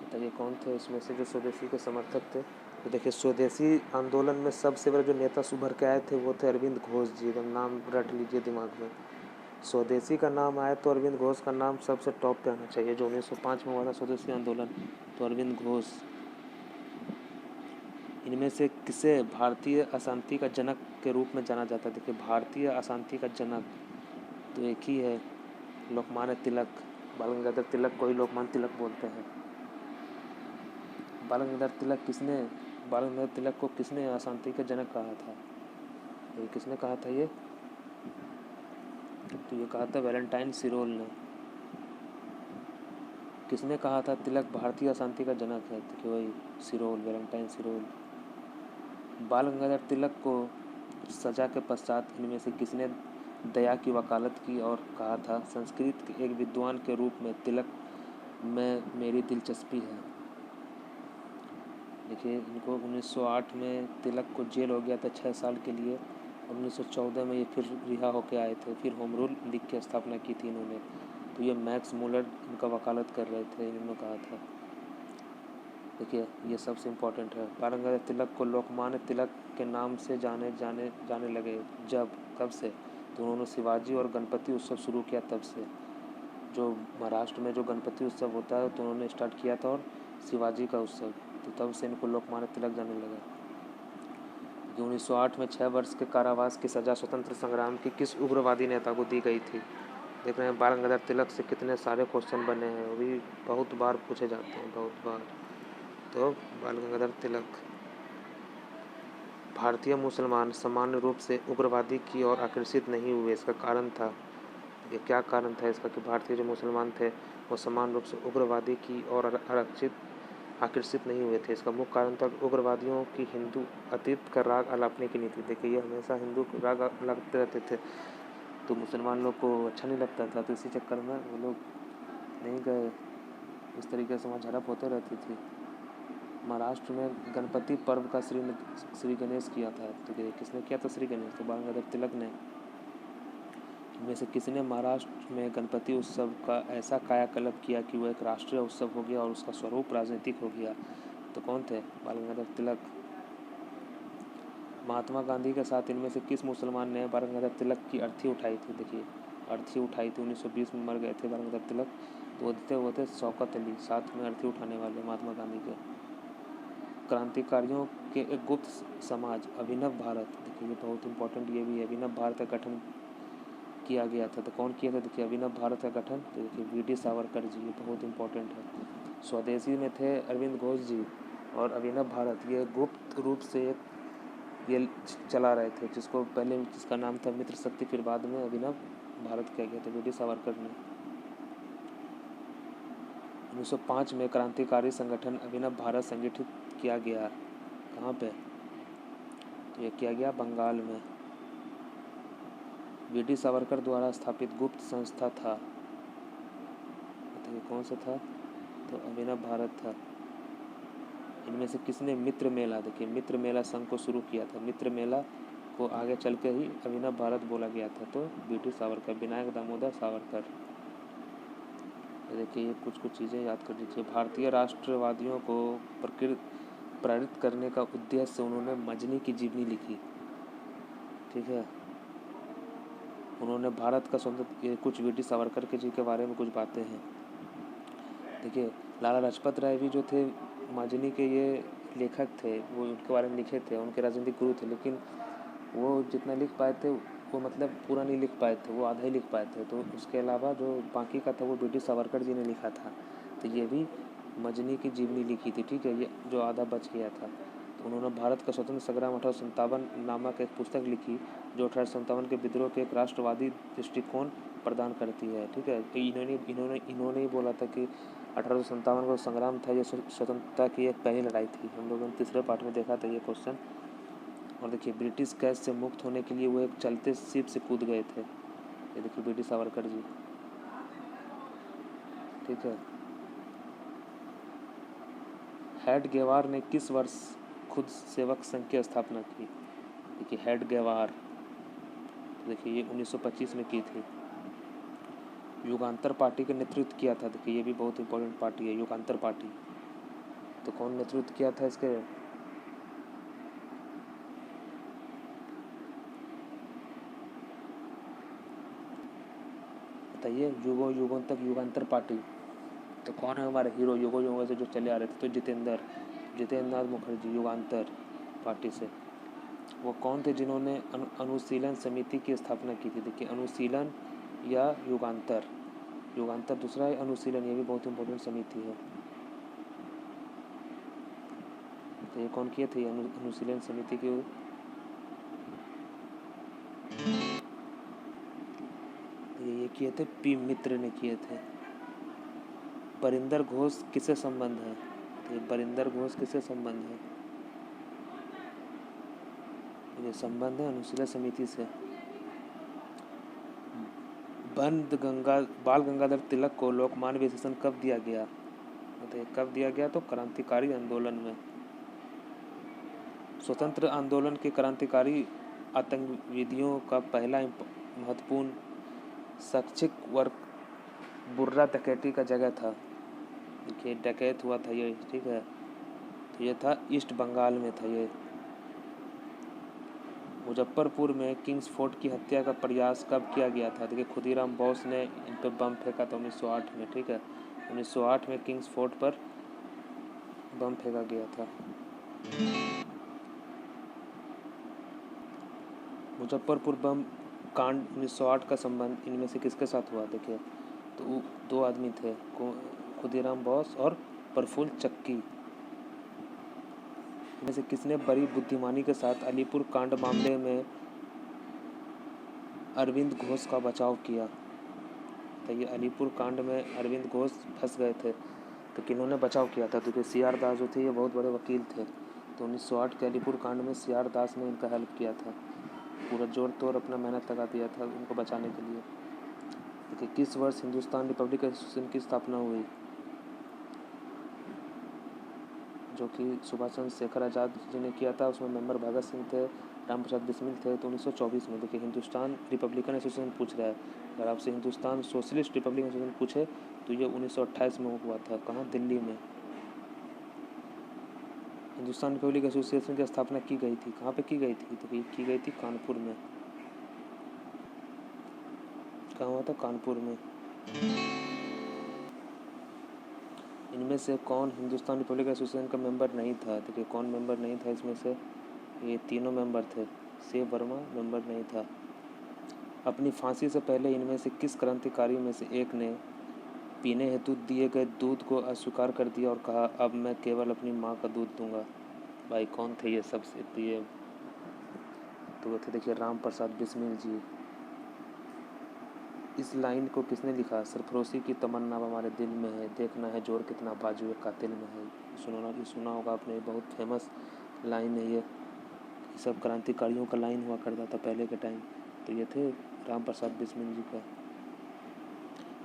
बताइए कौन थे इसमें से जो स्वदेशी के समर्थक थे? तो देखिए, स्वदेशी आंदोलन में सबसे बड़े जो नेता उभर के आए थे वो थे अरविंद घोष जी। एकदम नाम रट लीजिए दिमाग में। स्वदेशी का नाम आया तो अरविंद घोष का नाम सबसे टॉप पे आना चाहिए। जो 1905 में हुआ था स्वदेशी आंदोलन, तो अरविंद घोष। इनमें से किसे भारतीय अशांति का जनक के रूप में जाना जाता है? देखिए, भारतीय अशांति का जनक तो एक ही है, लोकमान्य तिलक। बाल गंगाधर तिलक को ही लोकमान्य तिलक बोलते हैं। बाल गंगाधर तिलक को किसने अशांति के जनक कहा था? ये किसने कहा था ये? तो ये कहा था वैलेंटाइन सिरोल ने। किसने कहा था तिलक भारतीय अशांति का जनक है? तो वही सिरोल, वैलेंटाइन सिरोल। बाल गंगाधर तिलक को सजा के पश्चात इनमें से किसने दया की वकालत की और कहा था संस्कृत के एक विद्वान के रूप में तिलक में मेरी दिलचस्पी है? देखिए, इनको 1908 में तिलक को जेल हो गया था 6 साल के लिए। 1914 में ये फिर रिहा होकर आए थे। फिर होम रूल लीग की स्थापना की थी इन्होंने। तो ये मैक्स मूलर इनका वकालत कर रहे थे, इन्होंने कहा था। देखिए, ये सबसे इम्पोर्टेंट है। बाल गंगाधर तिलक को लोकमान्य तिलक के नाम से जाने लगे जब, कब से? तो उन्होंने शिवाजी और गणपति उत्सव शुरू किया तब से। जो महाराष्ट्र में जो गणपति उत्सव होता है तो उन्होंने स्टार्ट किया था, और शिवाजी का उत्सव, तो तब से इनको लोकमान्य तिलक जाने लगा। 1908 में 6 वर्ष के कारावास की सज़ा स्वतंत्र संग्राम की किस उग्रवादी नेता को दी गई थी? देख रहे हैं बाल गंगाधर तिलक से कितने सारे क्वेश्चन बने हैं, वो भी बहुत बार पूछे जाते हैं, बहुत बार। तो बाल गंगाधर तिलक। भारतीय मुसलमान सामान्य रूप से उग्रवादी की ओर आकर्षित नहीं हुए, इसका कारण था? ये क्या कारण था इसका कि भारतीय जो मुसलमान थे वो समान रूप से उग्रवादी की ओर आकर्षित नहीं हुए थे? इसका मुख्य कारण था उग्रवादियों की हिंदू अतीत का राग अलापने की नीति। देखिए, ये हमेशा हिंदू राग अलापते रहते थे, तो मुसलमान लोग को अच्छा नहीं लगता था, तो इसी चक्कर में वो लोग नहीं गए। इस तरीके से वहाँ झड़प होते रहती थी। महाराष्ट्र में गणपति पर्व का श्री गणेश किया था। तो किसने किया था श्री गणेश? तो बाल गंगाधर तिलक ने। इनमें से किसने महाराष्ट्र में गणपति उत्सव का ऐसा कायाकल्प किया कि वो एक राष्ट्रीय उत्सव हो गया और उसका स्वरूप राजनीतिक हो गया? तो कौन थे? बाल गंगाधर तिलक। महात्मा गांधी के साथ इनमें से किस मुसलमान ने बाल गंगाधर तिलक की अर्थी उठाई थी? देखिए, अर्थी उठाई थी। 1920 में मर गए थे बाल गंगाधर तिलक, तो वो थे शौकत अली, साथ में अर्थी उठाने वाले महात्मा गांधी के। क्रांतिकारियों के एक गुप्त समाज अभिनव भारत, देखिए ये बहुत इंपॉर्टेंट ये भी है, अभिनव भारत का गठन किया गया था। तो कौन किया था? देखिए, अभिनव भारत का गठन, तो देखिए वीडी सावरकर जी, ये बहुत इंपॉर्टेंट है। स्वदेशी में थे अरविंद घोष जी, और अभिनव भारत ये गुप्त रूप से ये चला रहे थे, जिसका नाम था मित्र शक्ति, फिर बाद में अभिनव भारत किया गया था वीडी सावरकर ने। 1905 में क्रांतिकारी संगठन अभिनव भारत संगठित किया गया। कहाँ पे? तो ये किया गया बंगाल में। वीडी सावरकर द्वारा स्थापित गुप्त संस्था था, तो ये कौन सा था? तो अभिनव भारत था। इनमें से किसने मित्र मेला, देखिए मित्र मेला संघ को शुरू किया था? मित्र मेला को आगे चल के ही अभिनव भारत बोला गया था, तो वीडी सावरकर, विनायक दामोदर सावरकर। ये देखिए, ये कुछ कुछ चीज़ें याद कर लीजिए। भारतीय राष्ट्रवादियों को प्रेरित करने का उद्देश्य से उन्होंने मजनी की जीवनी लिखी। ठीक है, उन्होंने भारत का स्वतंत्र, ये कुछ वीर सावरकर के जी के बारे में कुछ बातें हैं। देखिए, लाला लाजपत राय भी जो थे मजनी के ये लेखक थे, वो उनके बारे में लिखे थे, उनके राजनीतिक गुरु थे, लेकिन वो जितना लिख पाए थे वो मतलब पूरा नहीं लिख पाए थे, वो आधा ही लिख पाए थे। तो उसके अलावा जो बाकी का था वो वीर सावरकर जी ने लिखा था। तो ये भी मजनी की जीवनी लिखी थी। ठीक है, ये जो आधा बच गया था। तो उन्होंने भारत का स्वतंत्र संग्राम 1857 नामक एक पुस्तक लिखी, जो 1857 के विद्रोह के एक राष्ट्रवादी दृष्टिकोण प्रदान करती है। ठीक है, तो इन्होंने ही बोला था कि 1857 का संग्राम था, ये स्वतंत्रता की एक पहली लड़ाई थी। हम लोगों ने तीसरे पार्ट में देखा था ये क्वेश्चन। और देखिए, ब्रिटिश कैद से मुक्त होने के लिए वो एक चलते शिप से कूद गए थे। ये देखिए, वीर सावरकर जी। ठीक है, हेडगेवार ने किस वर्ष खुद सेवक संघ की स्थापना की? देखिए, हेडगेवार, देखिए ये 1925 में की थी। युगांतर पार्टी का नेतृत्व किया था। देखिए, ये भी बहुत इंपॉर्टेंट पार्टी है, युगांतर पार्टी। तो कौन नेतृत्व किया था इसके? बताइए, युगों युगों तक युगांतर पार्टी। तो कौन है हमारे हीरो युगों युगों से जो चले आ रहे थे? तो जितेंद्र नाथ मुखर्जी, युगांतर पार्टी से। वो कौन थे जिन्होंने अनुशीलन समिति की स्थापना की थी? देखिए, अनुशीलन या युगांतर, युगांतर दूसरा है, अनुशीलन ये भी बहुत इंपॉर्टेंट समिति है। तो ये कौन किए थे अनुशीलन समिति के? ये किए थे पी मित्र ने किए थे। बरिंदर घोष किससे संबंध है? तो बरिंदर घोष किससे संबंध है? ये संबंध है अनुशीलन समिति से। बाल गंगाधर तिलक को लोकमान्य विशेषण कब दिया गया? तो कब दिया गया? तो क्रांतिकारी आंदोलन में। स्वतंत्र आंदोलन के क्रांतिकारी आतंकवादियों का पहला महत्वपूर्ण शैक्षिक वर्ग बुर्रा डकैती का जगह था। देखिए, डकैत हुआ था ये। ठीक है, तो ये था ईस्ट बंगाल में था ये। मुजफ्फरपुर में किंग्स फोर्ट की हत्या का प्रयास कब किया गया था? देखिए, खुदीराम बोस ने इन पर बम फेंका था 1908 में। ठीक है, 1908 में किंग्स फोर्ट पर बम फेंका गया था। मुजफ्फरपुर बम कांड 1908 का संबंध इनमें से किसके साथ हुआ? देखिए, तो दो आदमी थे, खुदीराम बोस और प्रफुल्ल चक्की। इनमें से किसने बड़ी बुद्धिमानी के साथ अलीपुर कांड मामले में अरविंद घोष का बचाव किया? तो ये अलीपुर कांड में अरविंद घोष फंस गए थे, तो किन्होंने बचाव किया था? तो सी.आर. दास जो थे ये बहुत बड़े वकील थे। तो 1908 के अलीपुर कांड में सी.आर. दास ने इनका हेल्प किया था, पूरा जोर तोड़ अपना मेहनत लगा दिया था उनको बचाने के लिए। देखिए, किस वर्ष हिंदुस्तान रिपब्लिक एसोसिएशन की स्थापना हुई? जो कि सुभाष चंद्र शेखर आज़ाद जी ने किया था। उसमें मेंबर भगत सिंह थे, राम प्रसाद बिस्मिल थे। तो 1924 में। देखिए, हिंदुस्तान रिपब्लिकन एसोसिएशन पूछ रहा है। अगर आपसे हिंदुस्तान सोशलिस्ट रिपब्लिकन एसोसिएशन पूछे तो ये 1928 में हुआ था। कहाँ? दिल्ली में। हिंदुस्तान रिपब्लिक एसोसिएशन की स्थापना की गई थी, कहाँ पे की गई थी? तो की गई थी कानपुर में। कहाँ हुआ था? कानपुर में। इनमें से कौन हिंदुस्तान रिपब्लिक एसोसिएशन का मेंबर नहीं था? देखिए, कौन मेंबर नहीं था इसमें से? ये तीनों मेंबर थे। शिव वर्मा मेंबर नहीं था। अपनी फांसी से पहले इनमें से किस क्रांतिकारी में से एक ने पीने हेतु दिए गए दूध को अस्वीकार कर दिया और कहा, अब मैं केवल अपनी माँ का दूध दूंगा? भाई, कौन थे ये सबसे प्रिय? तो वो थे, देखिए, राम प्रसाद बिस्मिल जी। इस लाइन को किसने लिखा? सरफरोशी की तमन्ना अब हमारे दिल में है, देखना है जोर कितना बाजुए कातिल में है। सुना होगा आपने, बहुत फेमस लाइन है ये। सब क्रांतिकारियों का लाइन हुआ करता था पहले के टाइम। तो ये थे राम प्रसाद बिस्मिल जी का।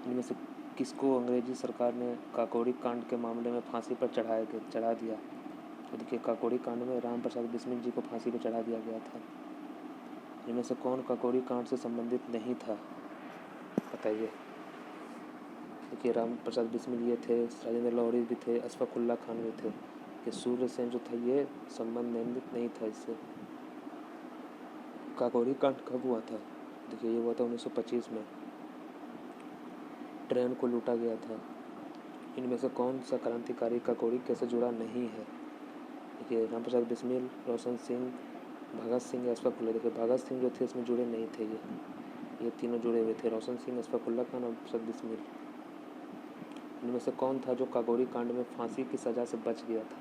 इनमें से किसको अंग्रेजी सरकार ने काकोरी कांड के मामले में फांसी पर चढ़ा दिया? तो देखिए, काकोरी कांड में राम प्रसाद बिस्मिल जी को फांसी पर चढ़ा दिया गया था। इनमें से कौन काकोरी कांड से संबंधित नहीं था? बताइए। देखिए राम प्रसाद बिस्मिल ये थे, राजेंद्र लाहौरी भी थे, अशफाक उल्लाह खान भी थे। कि सूर्यसेन जो था ये संबंधित नहीं था इससे। काकोरी कांड कब हुआ था? देखिए ये हुआ था 1925 में। ट्रेन को लूटा गया था। इनमें से कौन सा क्रांतिकारी काकोरी कैसे जुड़ा नहीं है? देखिए राम प्रसाद बिस्मिल, रोशन सिंह, भगत सिंह या अशफाक उल्लाह। देखिए भगत सिंह जो थे इसमें जुड़े नहीं थे। ये तीनों जुड़े हुए थे, रोशन सिंह, अशफाक उल्लाह खान और प्रसाद बिस्मिल। इनमें से कौन था जो काकोरी कांड में फांसी की सज़ा से बच गया था?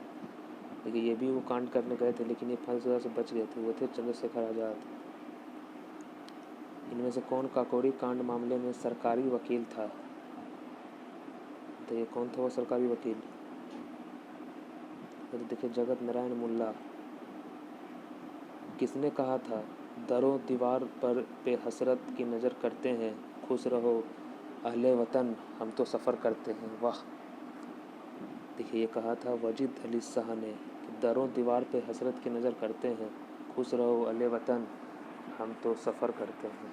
देखिए ये भी वो कांड करने गए थे लेकिन ये फांसी सज़ा से बच गए थे, वो थे चंद्रशेखर आज़ाद। इनमें से कौन काकोरी कांड मामले में सरकारी वकील था? तो ये कौन था वो सरकारी वकील? तो देखिए जगत नारायण मुल्ला। किसने कहा था दरों दीवार पर पे हसरत की नज़र करते हैं, खुश रहो अहले वतन हम तो सफ़र करते हैं। वाह। देखिए ये कहा था वजीद अली शाह ने कि दरों दीवार पे हसरत की नज़र करते हैं, खुश रहो अहले वतन हम तो सफ़र करते हैं।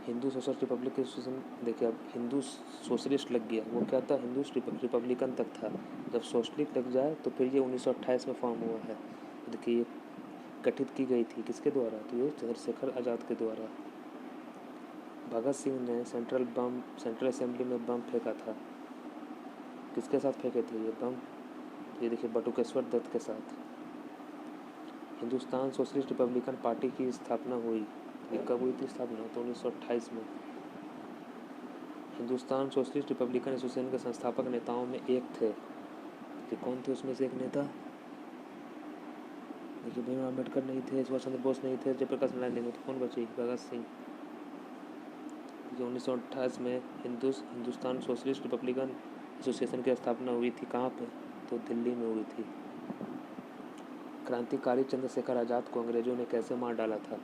Hindu socialist Republic association. देखिए अब हिंदू सोशलिस्ट लग गया, वो क्या था हिंदू रिपब्लिकन तक था। जब सोशलिस्ट लग जाए तो फिर ये 1928 में फॉर्म हुआ है। देखिए ये गठित की गई थी किसके द्वारा? तो ये चंद्रशेखर आज़ाद के द्वारा। भगत सिंह ने सेंट्रल असेंबली में बम फेंका था, किसके साथ फेंके थे ये बम? ये देखिए बटुकेश्वर दत्त के साथ। हिंदुस्तान सोशलिस्ट रिपब्लिकन पार्टी की स्थापना हुई, ये कब हुई थी स्थापना? तो 1928 में। हिंदुस्तान सोशलिस्ट रिपब्लिकन एसोसिएशन के संस्थापक नेताओं में एक थे, कि कौन थे उसमें से एक नेता? देखिए भीमराव अम्बेडकर नहीं थे, सुभाष चंद्र बोस नहीं थे, जयप्रकाश नारायण नहीं थे, तो कौन बचे? भगत सिंह। 1928 में हिंदुस्तान सोशलिस्ट रिपब्लिकन एसोसिएशन की स्थापना हुई थी, कहाँ पे? तो दिल्ली में हुई थी। क्रांतिकारी चंद्रशेखर आज़ाद को अंग्रेजों ने कैसे मार डाला था?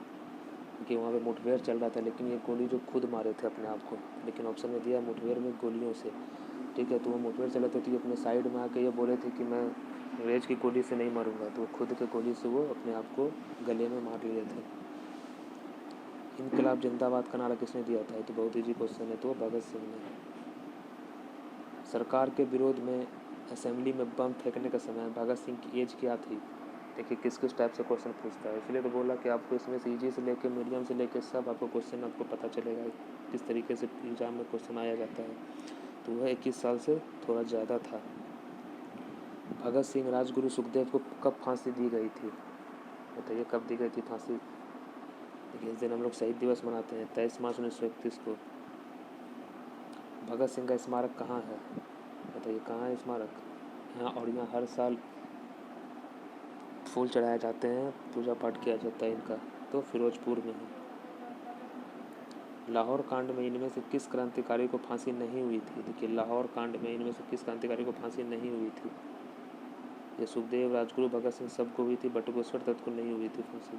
कि वहाँ पे मुठभेड़ चल रहा था लेकिन ये गोली जो खुद मारे थे अपने आप को, लेकिन ऑप्शन में दिया मुठभेड़ में गोलियों से। ठीक है, तो वो मुठभेड़ चल रहे थे तो ये अपने साइड में आके ये बोले थे कि मैं अंग्रेज की गोली से नहीं मारूंगा, तो वो खुद के गोली से वो अपने आप को गले में मार लिए थे। इनकलाब जिंदाबाद का नारा किसने दिया था? तो बहुत ईजी क्वेश्चन है, तो भगत सिंह ने। सरकार के विरोध में असेंबली में बम फेंकने का समय भगत सिंह की एज क्या थी? देखिए किस किस टाइप से क्वेश्चन पूछता है, इसलिए तो बोला कि आपको इसमें से ईजी से लेके मीडियम से लेके सब आपको क्वेश्चन आपको पता चलेगा किस तरीके से एग्जाम में क्वेश्चन आया जाता है। तो वह 21 साल से थोड़ा ज़्यादा था। भगत सिंह राजगुरु सुखदेव को कब फांसी दी गई थी? बताइए कब दी गई थी फांसी? देखिए इस दिन हम लोग शहीद दिवस मनाते हैं, 23 मार्च 1931 को। भगत सिंह का स्मारक कहाँ है? बताइए कहाँ है स्मारक? यहाँ, और यहाँ हर साल फूल चढ़ाए जाते हैं, पूजा पाठ किया जाता है इनका, तो फिरोजपुर में है। लाहौर कांड में इनमें से किस क्रांतिकारी को फांसी नहीं हुई थी? देखिए लाहौर कांड में इनमें से किस क्रांतिकारी को फांसी नहीं हुई थी? ये सुखदेव, राजगुरु, भगत सिंह सबको हुई थी, बटुकेश्वर दत्त को नहीं हुई थी फांसी।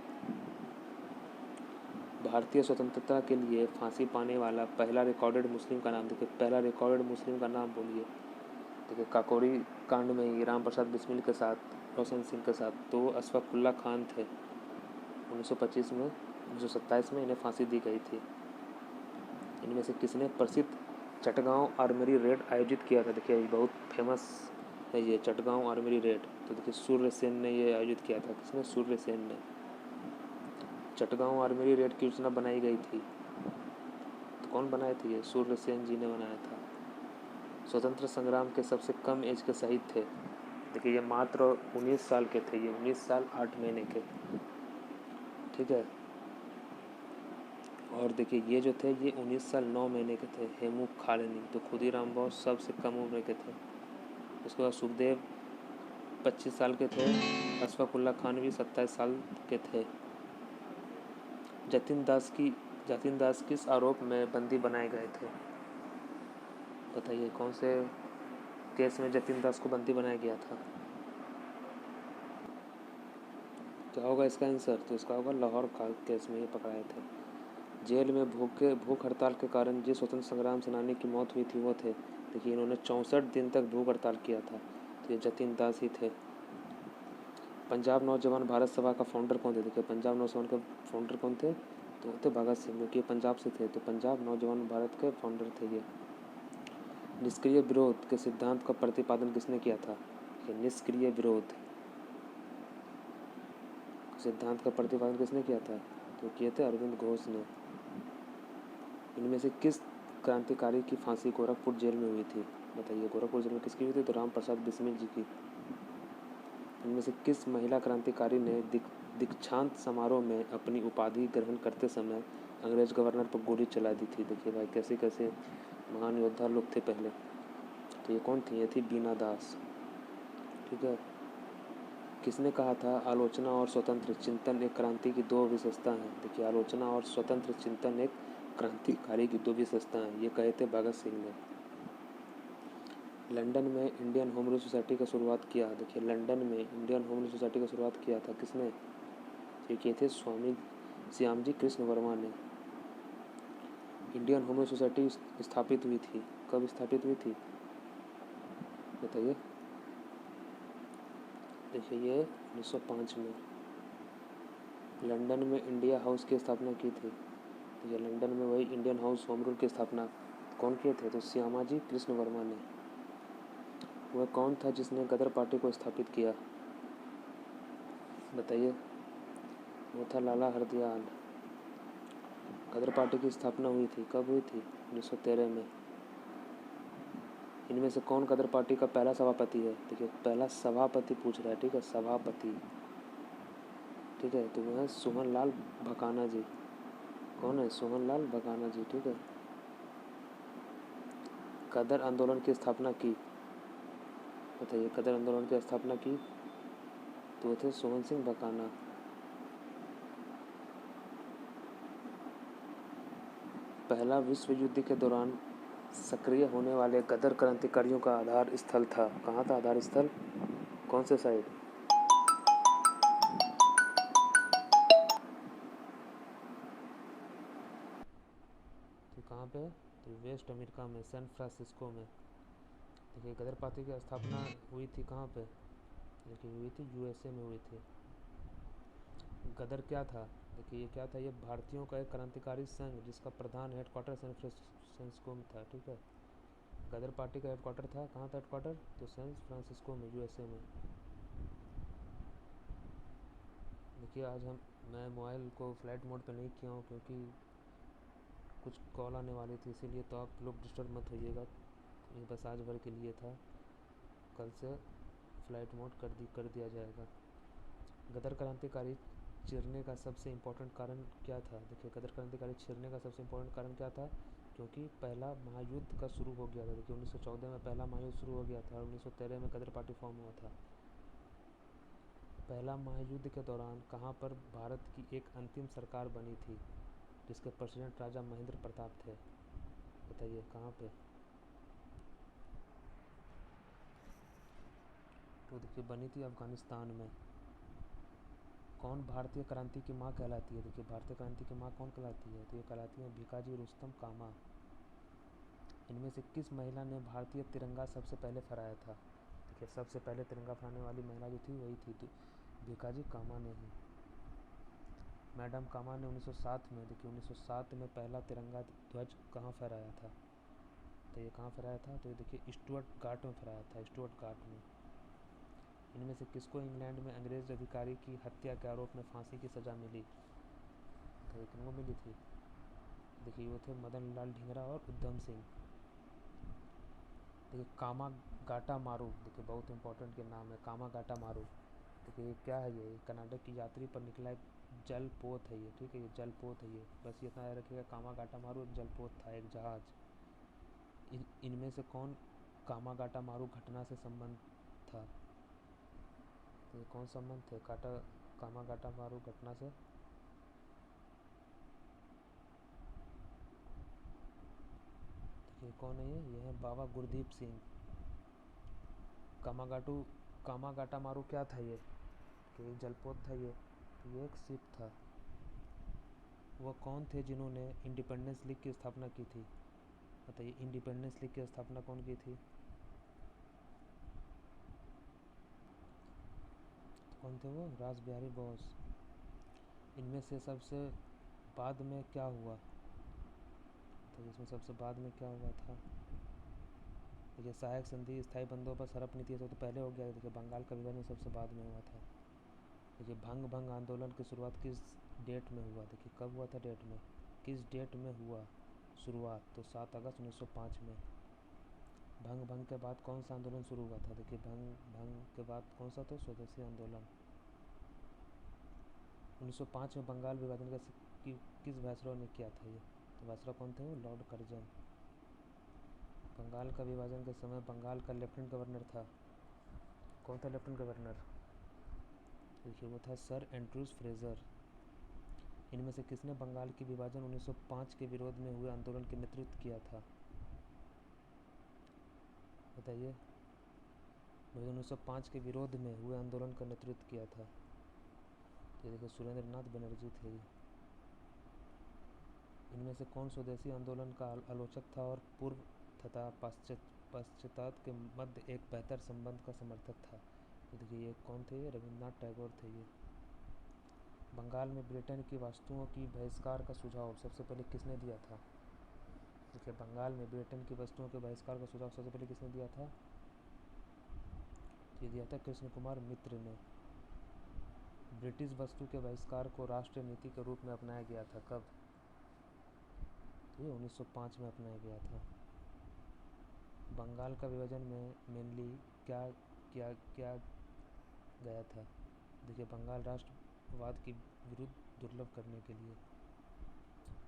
भारतीय स्वतंत्रता के लिए फांसी पाने वाला पहला रिकॉर्डेड मुस्लिम का नाम देखिए, पहला रिकॉर्डेड मुस्लिम का नाम बोलिए। देखिए काकोरी कांड में ही राम प्रसाद बिस्मिल के साथ, रोशन सिंह के साथ, तो अशफाक उल्लाह खान थे। 1925 में 1927 में इन्हें फांसी दी गई थी। इनमें से किसने प्रसिद्ध चटगांव आर्मरी रेड आयोजित किया था? देखिए बहुत फेमस है ये चटगांव आर्मरी रेड। तो देखिए सूर्यसेन ने ये आयोजित किया था। किसने? सूर्यसेन ने। चटगांव आर्मरी रेड की योजना बनाई गई थी, तो कौन बनाए थे? ये सूर्यसेन जी ने बनाया था। स्वतंत्र संग्राम के सबसे कम एज के शहीद थे। देखिए ये मात्र 19 साल के थे, ये 19 साल 8 महीने के। ठीक है, और देखिए ये जो थे ये 19 साल 9 महीने के थे, हेमू खालिनी। तो खुदीराम बोस सबसे कम उम्र के थे। उसके बाद सुखदेव 25 साल के थे, अशफाक उल्लाह खान भी 27 साल के थे। जतिन दास किस आरोप में बंदी बनाए गए थे? बताइए कौन से केस में जतिन दास को बंदी बनाया गया था? क्या होगा इसका आंसर? तो इसका होगा लाहौर केस में ये पकड़ाए थे। जेल में भूख हड़ताल के कारण जिस स्वतंत्र संग्राम सेनानी की मौत हुई थी वो थे, देखिए इन्होंने 64 दिन तक भूख हड़ताल किया था, तो ये जतिन दास ही थे। पंजाब नौजवान भारत सभा का फाउंडर कौन थे? देखिए पंजाब नौजवान का फाउंडर कौन थे? तो थे भगत सिंह, जो कि पंजाब से थे। तो पंजाब नौजवान भारत के फाउंडर थे ये। निष्क्रिय विरोध के सिद्धांत का प्रतिपादन किसने किया था? ये निष्क्रिय विरोध सिद्धांत का प्रतिपादन किसने किया था? तो किए थे अरविंद घोष ने। इनमें से किस क्रांतिकारी की फांसी गोरखपुर जेल में हुई थी? बताइए, गोरखपुर जेल में किसकी हुई थी? तो राम प्रसाद बिस्मिल जी की। इनमें से किस महिला क्रांतिकारी ने दीक्षांत समारोह में अपनी उपाधि ग्रहण करते समय अंग्रेज गवर्नर पर गोली चला दी थी? देखिए भाई, कैसे कैसे महान योद्धा लोग थे पहले। तो ये कौन थी? ये थी बीना दास। ठीक है। किसने कहा था आलोचना और स्वतंत्र चिंतन एक क्रांति की दो विशेषता हैं? देखिए, आलोचना और स्वतंत्र चिंतन एक क्रांतिकारी की दो विशेषता हैं, ये कहे थे भगत सिंह ने। लंदन में इंडियन होम रूल सोसाइटी का शुरुआत किया। देखिए, लंदन में इंडियन होम रूल सोसाइटी का शुरुआत किया था किसने? ये किए थे स्वामी श्यामजी कृष्ण वर्मा ने। इंडियन होम रूल सोसाइटी स्थापित हुई थी, कब स्थापित हुई थी? बताइए। देखिए, ये 1905 में लंदन में इंडिया हाउस की स्थापना की थी। तो ये लंदन में वही इंडियन हाउस होम रूल की स्थापना कौन किए थे? तो श्यामाजी कृष्ण वर्मा ने। वह कौन था जिसने गदर पार्टी को स्थापित किया? बताइए। वो था लाला हरदयाल। गदर पार्टी की स्थापना हुई थी, कब हुई थी? 1913 में। इनमें से कौन गदर पार्टी का पहला सभापति है? देखिए, पहला सभापति पूछ रहा है। ठीक है, सभापति। ठीक है, तो वह है सोहन लाल भकाना जी। कौन है? सोहन लाल भकाना जी। ठीक है। गदर आंदोलन की स्थापना की। बताइए, गदर आंदोलन की स्थापना की तो थे सोहन सिंह भकाना। पहला विश्व युद्ध के दौरान सक्रिय होने वाले गदर क्रांतिकारियों का आधार स्थल था। कहाँ था आधार स्थल? कौन से साइड? तो कहाँ पे? तो वेस्ट अमेरिका में, सैन फ्रांसिस्को में। देखिए, गदर पार्टी की स्थापना हुई थी कहाँ पे? देखिए, हुई थी यूएसए में हुई थी। गदर क्या था? देखिए, ये क्या था? ये भारतीयों का एक क्रांतिकारी संघ जिसका प्रधान हेडक्वार्टर सैन फ्रांसिस्को में था। ठीक है। गदर पार्टी का हेडक्वार्टर था, कहाँ था हेडक्वार्टर? तो सैन फ्रांसिस्को में, यूएसए में। देखिए, आज मैं मोबाइल को फ्लाइट मोड पे नहीं किया हूँ क्योंकि कुछ कॉल आने वाली थी, इसीलिए। तो आप लोग डिस्टर्ब मत होइएगा, ये बस आज भर के लिए था, कल से फ्लाइट मोड कर दिया जाएगा। गदर क्रांतिकारी चिरने का सबसे इम्पोर्टेंट कारण क्या था? देखिए, गदर क्रांतिकारी चिरने का सबसे इम्पोर्टेंट कारण क्या था? क्योंकि पहला महायुद्ध का शुरू हो गया था। देखिए, 1914 में पहला महायुद्ध शुरू हो गया था और 1913 में गदर पार्टी फॉर्म हुआ था। पहला महायुद्ध के दौरान कहाँ पर भारत की एक अंतिम सरकार बनी थी जिसके प्रेसिडेंट राजा महेंद्र प्रताप थे? बताइए, कहाँ पे? तो देखिए, बनी थी अफगानिस्तान में। कौन भारतीय क्रांति की माँ कहलाती है? देखिए, भारतीय क्रांति की माँ कौन कहलाती है? तो ये कहलाती है भिकाजी रुस्तम कामा। इनमें से किस महिला ने भारतीय तिरंगा सबसे पहले फहराया था? देखिए, सबसे पहले तिरंगा फहराने वाली महिला जो थी वही थी भिकाजी कामा ने ही। मैडम कामा ने 1907 में, देखिए 1907 में पहला तिरंगा ध्वज कहाँ फहराया था? तो ये कहाँ फहराया था? तो ये देखिए स्टुअर्ट गार्ड में फहराया था, स्टुअर्ट गार्ड में। इनमें से किसको इंग्लैंड में अंग्रेज अधिकारी की हत्या के आरोप में फांसी की सज़ा मिली? तो ये किनको मिली थी? देखिए, वो थे मदन लाल ढींगरा और उधम सिंह। देखिए, कामा गाटा मारू, देखिए बहुत इंपॉर्टेंट के नाम है कामा गाटा मारू। देखिए, ये क्या है? ये कर्नाटक की यात्री पर निकला एक जलपोत है ये। ठीक है, ये जलपोत है ये, बस ये इतना याद रखिएगा। कामा गाटा मारू एक जलपोत था, एक जहाज। इनमें से कौन कामा गाटा मारू घटना से संबंध था? तो ये कौन संबंध थे कामा गाटा मारू घटना से? देखिए, कौन है ये है बाबा गुरदीप सिंह। कामागाटू कामा गाटा मारू क्या था? ये कि एक जलपोत था ये एक शिप था। वह कौन थे जिन्होंने इंडिपेंडेंस लीग की स्थापना की थी? बताइए, इंडिपेंडेंस लीग की स्थापना कौन की थी? कौन थे वो? रास बिहारी बोस। इनमें से सबसे बाद में क्या हुआ, तो इसमें सबसे बाद में क्या हुआ था, देखिए सहायक संधि, स्थायी बंदोबस्त, हड़प नीति, तो पहले हो गया। देखिए बंगाल का विभाजन सबसे बाद में हुआ था। देखिए भंग आंदोलन की शुरुआत किस डेट में हुआ, देखिए कब हुआ था डेट में, किस डेट में हुआ शुरुआत, तो 7 अगस्त 1905 में। भंग के बाद कौन सा आंदोलन शुरू हुआ था, देखिए भंग के बाद कौन सा, तो स्वदेशी आंदोलन। 1905 में बंगाल विभाजन किस वायसरॉय ने किया था ये, तो वायसरॉय कौन थे, वो लॉर्ड कर्जन। बंगाल का विभाजन के समय बंगाल का लेफ्टिनेंट गवर्नर था, कौन था लेफ्टिनेंट गवर्नर, देखिए वो था सर एंड्रूज फ्रेजर। इनमें से किसने बंगाल के विभाजन 1905 के विरोध में हुए आंदोलन के नेतृत्व किया था, बताइए। 1905 के विरोध में हुए आंदोलन का नेतृत्व किया था, ये देखिए सुरेंद्र नाथ बनर्जी थे। इनमें से कौन स्वदेशी आंदोलन का आलोचक था और पूर्व तथा पाश्चात्य के मध्य एक बेहतर संबंध का समर्थक था, तो देखिए ये कौन थे, ये रविन्द्रनाथ टैगोर थे ये। बंगाल में ब्रिटेन की वस्तुओं की बहिष्कार का सुझाव सबसे पहले किसने दिया था, देखिए बंगाल में ब्रिटेन की वस्तुओं के बहिष्कार का सुझाव सबसे पहले किसने दिया था, ये दिया था कृष्ण कुमार मित्र ने। ब्रिटिश वस्तु के बहिष्कार को राष्ट्रीय नीति के रूप में अपनाया गया था, कब, तो ये 1905 में अपनाया गया था। बंगाल का विभाजन में मेनली क्या किया गया था, देखिए बंगाल राष्ट्रवाद के विरुद्ध दुर्लभ करने के लिए।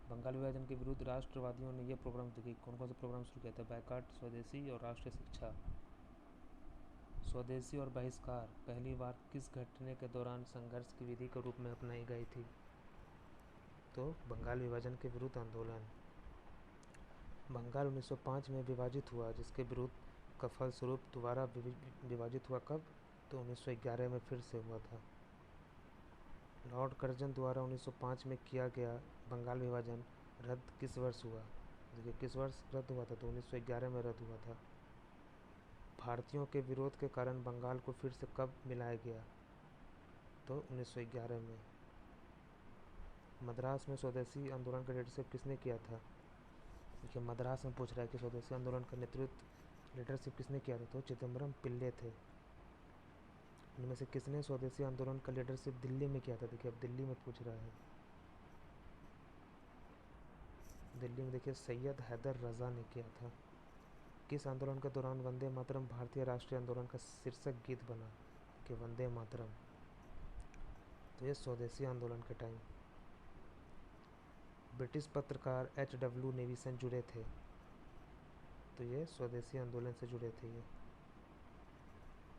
बंगाल विभाजन के विरुद्ध राष्ट्रवादियों ने ये प्रोग्राम, देखिए कौन कौन से प्रोग्राम शुरू किया था, बैकाट, स्वदेशी और राष्ट्रीय शिक्षा। स्वदेशी और बहिष्कार पहली बार किस घटने के दौरान संघर्ष की विधि के रूप में अपनाई गई थी, तो बंगाल विभाजन के विरुद्ध आंदोलन। बंगाल 1905 में विभाजित हुआ, जिसके विरुद्ध का फलस्वरूप दोबारा विभाजित हुआ, कब, तो 1911 में फिर से हुआ था। लॉर्ड कर्जन द्वारा 1905 में किया गया बंगाल विभाजन रद्द किस वर्ष हुआ, देखिए किस वर्ष रद्द हुआ था, तो 1911 में रद्द हुआ था। भारतीयों के विरोध के कारण बंगाल को फिर से कब मिलाया गया, तो 1911 में। मद्रास में स्वदेशी आंदोलन का लीडरशिप किसने किया था, देखिए मद्रास में पूछ रहा है कि स्वदेशी आंदोलन का नेतृत्व लीडरशिप किसने किया था, तो चिदम्बरम पिल्ले थे। इनमें से किसने स्वदेशी आंदोलन का लीडरशिप दिल्ली में किया था, देखिए अब दिल्ली में पूछ रहा है। दिल्ली में देखिए सैयद हैदर रज़ा ने किया था। किस आंदोलन के दौरान वंदे मातरम भारतीय राष्ट्रीय आंदोलन का शीर्षक गीत बना, कि वंदे मातरम, तो ये स्वदेशी आंदोलन के टाइम। ब्रिटिश पत्रकार H.W. नेविसन जुड़े थे, तो ये स्वदेशी आंदोलन से जुड़े थे ये।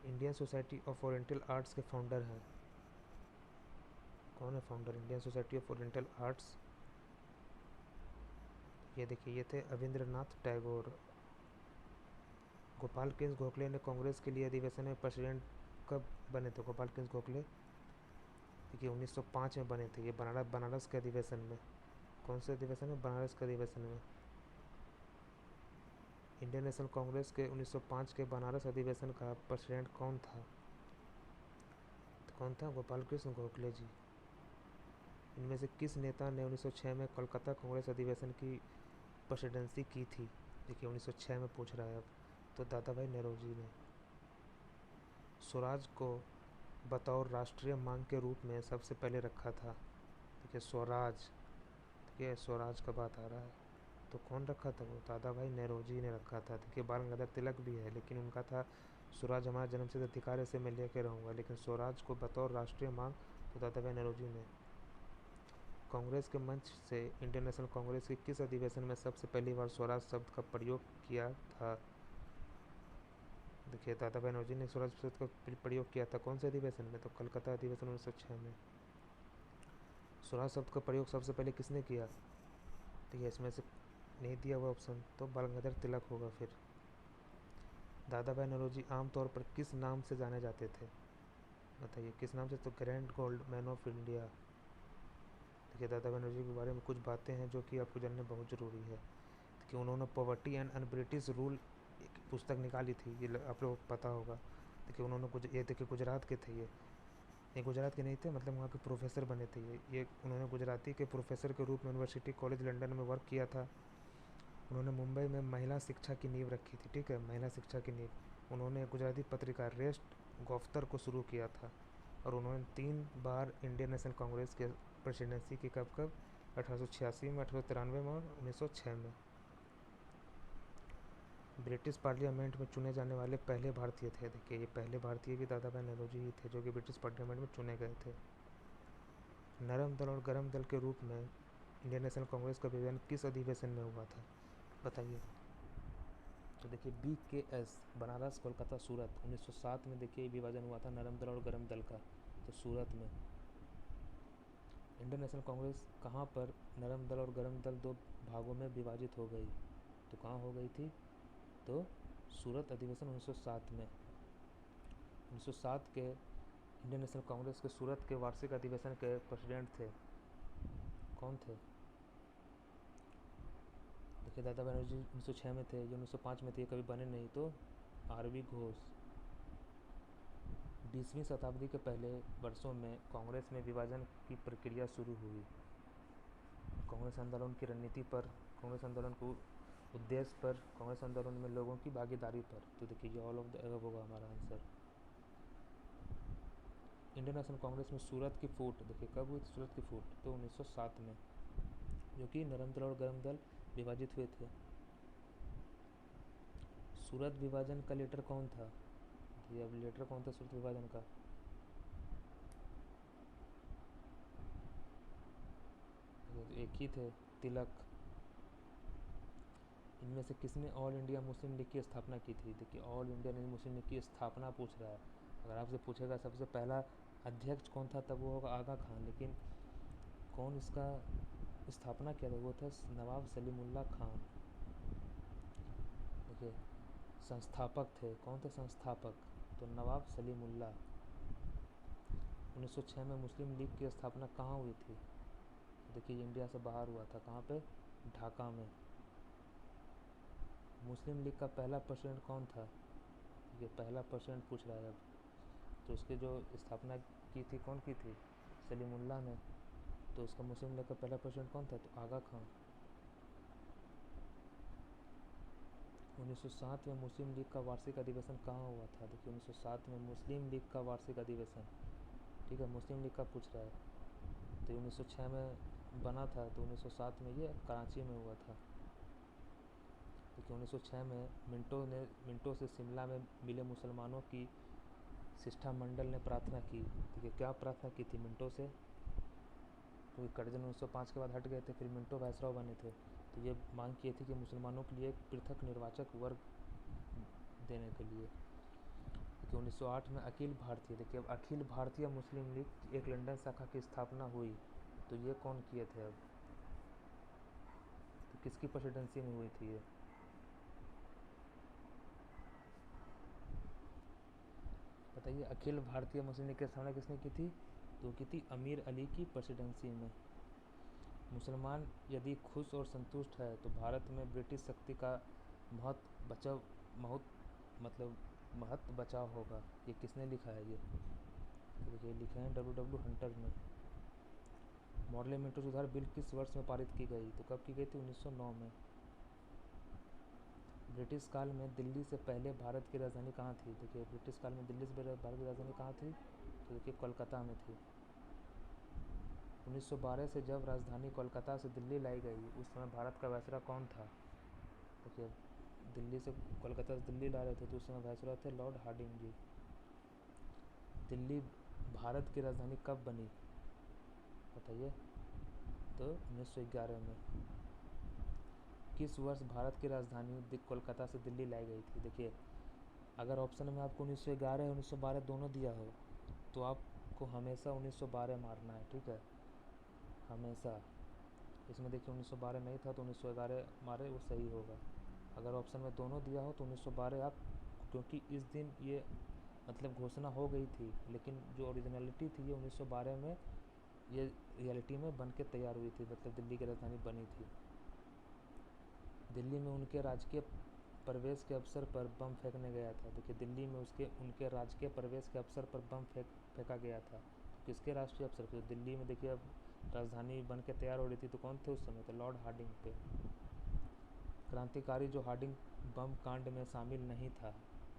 Indian society of oriental arts के फाउंडर हैं, कौन है founder Indian society of oriental arts, ये देखिए ये थे रविंद्रनाथ टैगोर। गोपाल कृष्ण गोखले ने कांग्रेस के लिए अधिवेशन में प्रेसिडेंट कब बने थे, गोपाल कृष्ण गोखले, देखिए 1905 में बने थे ये, बनारस के अधिवेशन में। कौन से अधिवेशन में, बनारस के अधिवेशन में। इंडियन नेशनल कांग्रेस के 1905 के बनारस अधिवेशन का प्रेसिडेंट कौन था, तो कौन था, गोपाल कृष्ण गोखले जी। इनमें से किस नेता ने 1906 में कोलकाता कांग्रेस अधिवेशन की प्रेसिडेंसी की थी, देखिए 1906 में पूछ रहा है अब, तो दादा भाई नौरोजी ने। स्वराज को बतौर राष्ट्रीय मांग के रूप में सबसे पहले रखा था, देखिए स्वराज, देखिए स्वराज का बात आ रहा है, तो कौन रखा था, वो दादा भाई नौरोजी ने रखा था। देखिए बाल गंगाधर तिलक भी है, लेकिन उनका था स्वराज हमारा जन्मसिद्ध अधिकार है, इसे मैं लेके रहूँगा, लेकिन स्वराज को बतौर राष्ट्रीय मांग तो दादा भाई नौरोजी ने। कांग्रेस के मंच से इंडियन नेशनल कांग्रेस के किस अधिवेशन में सबसे पहली बार स्वराज शब्द का प्रयोग किया था, देखिए दादा भाई नौरोजी ने स्वराज शब्द का प्रयोग किया था, कौन से अधिवेशन में, तो कलकत्ता अधिवेशन 1906 में। स्वराज शब्द का प्रयोग सबसे पहले किसने किया, ठीक है इसमें से नहीं दिया हुआ ऑप्शन, तो बाल गंगाधर तिलक होगा फिर। दादा भाई नौरोजी आमतौर पर किस नाम से जाने जाते थे, बताइए किस नाम से, तो grand gold man of India. देखिए दादा भाई नौरोजी के बारे में कुछ बातें हैं जो कि आपको जानना बहुत ज़रूरी है, कि उन्होंने poverty and un British rule एक पुस्तक निकाली थी, ये आप लोग पता होगा। देखिए उन्होंने ये देखिए गुजरात के थे ये, ये गुजरात के नहीं थे, मतलब वहाँ के प्रोफेसर बने थे ये उन्होंने गुजराती के प्रोफेसर के रूप में यूनिवर्सिटी कॉलेज लंदन में वर्क किया था। उन्होंने मुंबई में महिला शिक्षा की नींव रखी थी, ठीक है, महिला शिक्षा की नींव। उन्होंने गुजराती पत्रिका रेस्ट गोफ्तर को शुरू किया था, और उन्होंने 3 बार इंडियन नेशनल कांग्रेस के प्रेसिडेंसी की, कब कब, 1886 में, 1893 में और 1906 में। ब्रिटिश पार्लियामेंट में चुने जाने वाले पहले भारतीय थे। देखिए, ये पहले भारतीय भी दादा भाई नौरोजी ही थे जो कि ब्रिटिश पार्लियामेंट में चुने गए थे। नरम दल और गरम दल के रूप में इंडियन नेशनल कांग्रेस का विभाजन किस अधिवेशन में हुआ था, बताइए। तो देखिए, BKS, बनारस कोलकाता सूरत, 1907 में देखिए विभाजन हुआ था नरम दल और गरम दल का, तो सूरत में। इंडियन नेशनल कांग्रेस कहाँ पर नरम दल और गरम दल 2 भागों में विभाजित हो गई, तो कहाँ हो गई थी, तो सूरत अधिवेशन 1907 में। 1907 के इंडियन नेशनल कांग्रेस के सूरत के वार्षिक अधिवेशन के प्रेसिडेंट थे, कौन थे, देखिए दादा बनर्जी 1906 में थे, ये 1905 में थे, कभी बने नहीं, तो RV घोष। 20वीं शताब्दी के पहले वर्षों में कांग्रेस में विभाजन की प्रक्रिया शुरू हुई। कांग्रेस आंदोलन की रणनीति पर, कांग्रेस आंदोलन को उद्देश्य पर, कांग्रेस आंदोलन में लोगों की भागीदारी पर, तो देखिए ये ऑल ऑफ द अबव होगा हमारा आंसर। इंडियन नेशनल कांग्रेस में सूरत की फूट, देखिए कब हुई सूरत की फूट, तो 1907 में, जो कि नरम दल और गरम दल विभाजित हुए थे। सूरत विभाजन का लीडर कौन था, ये अब लीडर कौन था सूरत विभाजन का, ये तो एक ही थे, तिलक। इनमें से किसने ऑल इंडिया मुस्लिम लीग की स्थापना की थी, देखिए ऑल इंडिया मुस्लिम लीग की स्थापना पूछ रहा है। अगर आपसे पूछेगा सबसे पहला अध्यक्ष कौन था, तब वो होगा आगा खान, लेकिन कौन इसका स्थापना किया था, वो था नवाब सलीमुल्लाह खान। देखिए, संस्थापक थे, कौन थे संस्थापक, तो नवाब सलीमुल्लाह। 1906 में मुस्लिम लीग की स्थापना कहाँ हुई थी, देखिए इंडिया से बाहर हुआ था, कहाँ पे, ढाका में। मुस्लिम लीग का पहला प्रेसिडेंट कौन था, ये पहला प्रेसिडेंट पूछ रहा है अब, तो उसकी जो स्थापना की थी, कौन की थी, सलीमुल्लाह ने। तो उसका मुस्लिम लीग का पहला प्रेसिडेंट कौन था, तो आगा खान। 1907 में मुस्लिम लीग का वार्षिक अधिवेशन कहाँ हुआ था, देखिए 1907 में मुस्लिम लीग का वार्षिक अधिवेशन, ठीक है, मुस्लिम लीग का पूछ रहा है, तो 1906 में बना था, तो 1907 में ये कराची में हुआ था। देखिए 1906 में मिंटो से शिमला में मिले मुसलमानों की शिष्टमंडल ने प्रार्थना की। देखिए क्या प्रार्थना की थी मिंटो से, क्योंकि कर्जन 1905 के बाद हट गए थे, फिर मिंटो वायसराय बने थे, तो ये मांग की थी कि मुसलमानों के लिए एक पृथक निर्वाचक वर्ग देने के लिए। देखिए 1908 में अखिल भारतीय, देखिए अब अखिल भारतीय मुस्लिम लीग की एक लंदन शाखा की स्थापना हुई, तो ये कौन किए थे अब, तो किसकी प्रेसिडेंसी में हुई थी ये, बताइए। अखिल भारतीय मुस्लिम लीग की स्थापना किसने की थी, तो की थी अमीर अली की प्रेसिडेंसी में। मुसलमान यदि खुश और संतुष्ट है तो भारत में ब्रिटिश शक्ति का महत्व बचाव मतलब महत्व बचाव होगा, ये किसने लिखा है ये, तो देखिए लिखे हैं W हंटर ने। मॉडल मेट्रो सुधार बिल किस वर्ष में पारित की गई, तो कब की गई थी, 1909 में। ब्रिटिश काल में दिल्ली से पहले भारत की राजधानी कहाँ थी, देखिए ब्रिटिश काल में दिल्ली से पहले भारत की राजधानी कहाँ थी, तो देखिए कोलकाता में थी। 1912 से जब राजधानी कोलकाता से दिल्ली लाई गई, उस समय भारत का वायसराय कौन था, देखिए दिल्ली से कोलकाता से दिल्ली ला रहे थे, तो उस समय वायसराय थे लॉर्ड हार्डिंग जी। दिल्ली भारत की राजधानी कब बनी, बताइए, तो 1911 में। किस वर्ष भारत की राजधानी कोलकाता से दिल्ली लाई गई थी, देखिए अगर ऑप्शन में आपको 1911 1912 दोनों दिया हो, तो आपको हमेशा 1912 मारना है, ठीक है, हमेशा। इसमें देखिए 1912 नहीं था, तो 1911 मारे, वो सही होगा। अगर ऑप्शन में दोनों दिया हो तो 1912 आप, क्योंकि इस दिन ये मतलब घोषणा हो गई थी, लेकिन जो ओरिजिनलिटी थी ये 1912 में ये रियलिटी में बन के तैयार हुई थी, मतलब दिल्ली की राजधानी बनी थी। दिल्ली में उनके राजकीय प्रवेश के अवसर पर बम फेंकने गया था, देखिए दिल्ली में उनके राजकीय प्रवेश के अवसर पर बम फेंका गया था, किसके राष्ट्रीय अफसर थे? दिल्ली में देखिए अब राजधानी बन के तैयार हो रही थी, तो कौन थे उस समय? तो लॉर्ड हार्डिंग थे। क्रांतिकारी जो हार्डिंग बम कांड में शामिल नहीं था,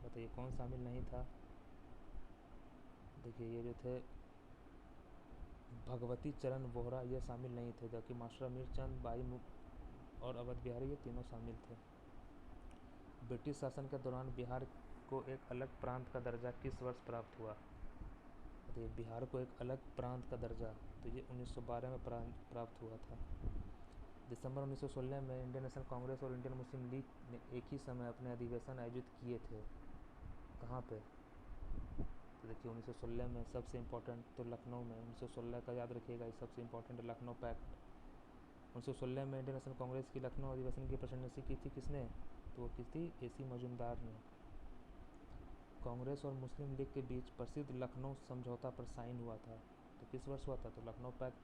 बताइए कौन शामिल नहीं था? देखिए ये जो थे भगवती चरण वोहरा, ये शामिल नहीं थे, जबकि मास्टर अमीर चंद, बाई और अवध बिहारी ये तीनों शामिल थे। ब्रिटिश शासन के दौरान बिहार को एक अलग प्रांत का दर्जा किस वर्ष प्राप्त हुआ? तो बिहार को एक अलग प्रांत का दर्जा, तो ये 1912 में प्राप्त हुआ था। दिसंबर 1916 में इंडियन नेशनल कांग्रेस और इंडियन मुस्लिम लीग ने एक ही समय अपने अधिवेशन आयोजित किए थे। कहाँ पे? तो देखिए 1916 में सबसे इम्पोर्टेंट तो लखनऊ में, 1916 का याद रखिएगा, सबसे इम्पोर्टेंट लखनऊ पैक्ट। 1916 में इंडियन नेशनल कांग्रेस की लखनऊ अधिवेशन की प्रेसिडेंसी की थी किसने? तो वो की थी AC मजूमदार ने। कांग्रेस और मुस्लिम लीग के बीच प्रसिद्ध लखनऊ समझौता पर साइन हुआ था, तो किस वर्ष हुआ था? तो लखनऊ पैक्ट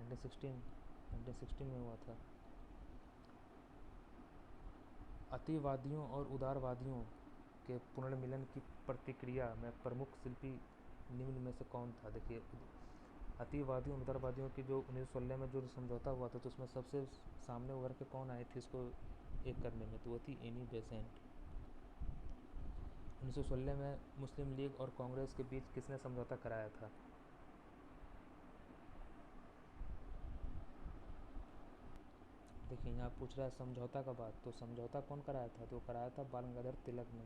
1916 में हुआ था। अतिवादियों और उदारवादियों के पुनर्मिलन की प्रतिक्रिया में प्रमुख शिल्पी निम्न में से कौन था? देखिए अतिवादियों और उदारवादियों की जो 1916 में जो समझौता हुआ था, तो उसमें सबसे सामने उभर के कौन आए थे इसको एक करने में? तो वो थी एनी बेसेंट। 1916 में मुस्लिम लीग और कांग्रेस के बीच किसने समझौता कराया था? देखिए यहाँ पूछ रहा है समझौता का बात, तो समझौता कौन कराया था? तो कराया था बाल गंगाधर तिलक ने।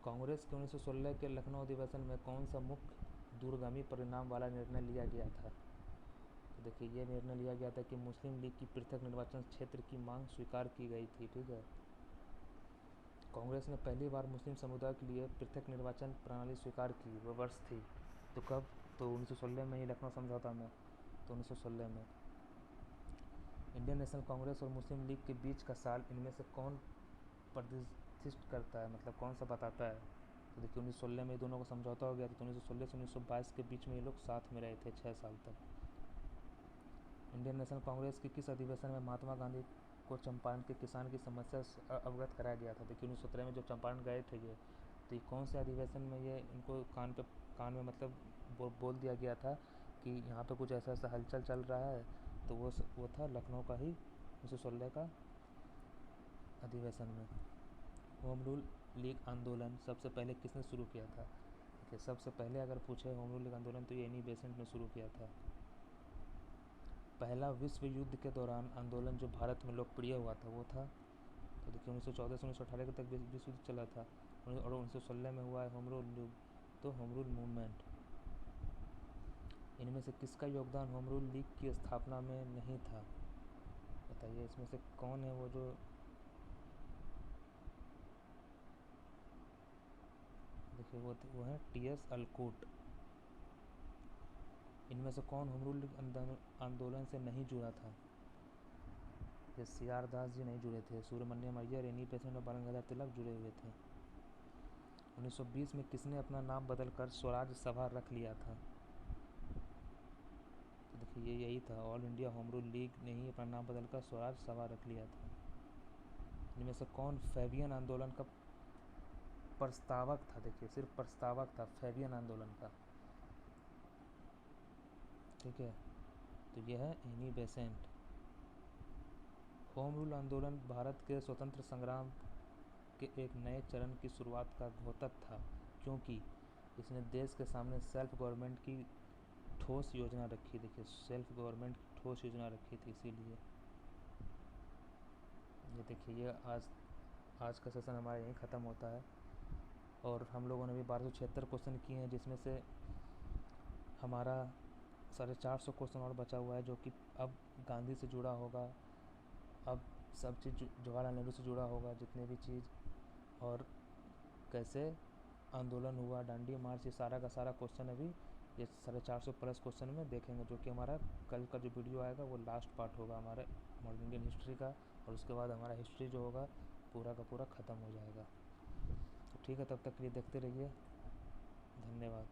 कांग्रेस के 1916 के लखनऊ अधिवेशन में कौन सा मुख्य दूरगामी परिणाम वाला निर्णय लिया गया था? तो देखिए ये निर्णय लिया गया था कि मुस्लिम लीग की पृथक निर्वाचन क्षेत्र की मांग स्वीकार की गई थी। ठीक है, कांग्रेस ने पहली बार मुस्लिम समुदाय के लिए पृथक निर्वाचन प्रणाली स्वीकार की, वह वर्ष थी? तो कब? तो 1916 में ही लखनऊ समझौता में, तो 1916 में। इंडियन नेशनल कांग्रेस और मुस्लिम लीग के बीच का साल इनमें से कौन प्रतिष्ठित करता है, मतलब कौन सा बताता है? तो देखिए 1916 में दोनों का समझौता हो गया था, तो 1916 से 1922 के बीच में ये लोग साथ में रहे थे 6 साल तक। इंडियन नेशनल कांग्रेस के किस अधिवेशन में महात्मा गांधी को चंपारण के किसान की समस्या से अवगत कराया गया था? देखिए 1917 में जो चंपारण गए थे ये, तो ये कौन से अधिवेशन में ये इनको कान में मतलब बोल दिया गया था कि यहाँ पे कुछ ऐसा ऐसा हलचल चल रहा है? तो वो था लखनऊ का ही 1916 का अधिवेशन में। होम रूल लीग आंदोलन सबसे पहले किसने शुरू किया था? देखिए सबसे पहले अगर पूछे होम रूल लीग आंदोलन, तो ये एनी बेसेंट ने शुरू किया था। पहला विश्व युद्ध के दौरान आंदोलन जो भारत में लोकप्रिय हुआ था वो था? तो देखिए 1914 से 1918 तक विश्व युद्ध चला था, और 1916 में हुआ है होम रूल लीग, तो होम रूल मूवमेंट। इनमें से किसका योगदान होम रूल लीग की स्थापना में नहीं था? बताइए इसमें से कौन है वो जो? देखिए वो है TS अलकूट। इनमें से कौन होम रूल लीग आंदोलन से नहीं जुड़ा था? ये CR दास जी नहीं जुड़े थे, सुब्रमण्यम अय्यर, एनी बेसेंट और बाल गंगाधर तिलक जुड़े हुए थे। 1920 में किसने अपना नाम बदलकर स्वराज सभा रख लिया था? तो देखिए ये यही था, all India home rule league ने ही अपना नाम बदलकर स्वराज सभा रख लिया था। इनमें से कौन फैबियन आंदोलन का प्रस्तावक था? देखिए सिर्फ प्रस्तावक था फैबियन आंदोलन का। ठीक है, तो यह है एनी बेसेंट। होम रूल आंदोलन भारत के स्वतंत्र संग्राम के एक नए चरण की शुरुआत का द्योतक था, क्योंकि इसने देश के सामने सेल्फ गवर्नमेंट की ठोस योजना रखी। देखिए सेल्फ गवर्नमेंट की ठोस योजना रखी थी, इसीलिए। ये देखिए ये आज का सेशन हमारा यहीं ख़त्म होता है, और हम लोगों ने भी 1276 क्वेश्चन किए हैं, जिसमें से हमारा 450 क्वेश्चन और बचा हुआ है, जो कि अब गांधी से जुड़ा होगा, अब सब चीज़ जवाहरलाल नेहरू से जुड़ा होगा, जितने भी चीज़, और कैसे आंदोलन हुआ, डांडी मार्च, ये सारा का सारा क्वेश्चन अभी ये 450 प्लस क्वेश्चन में देखेंगे, जो कि हमारा कल का जो वीडियो आएगा वो लास्ट पार्ट होगा हमारे मॉडर्न इंडियन हिस्ट्री का, और उसके बाद हमारा हिस्ट्री जो होगा पूरा का पूरा ख़त्म हो जाएगा। तो ठीक है, तब तक के लिए देखते रहिए, धन्यवाद।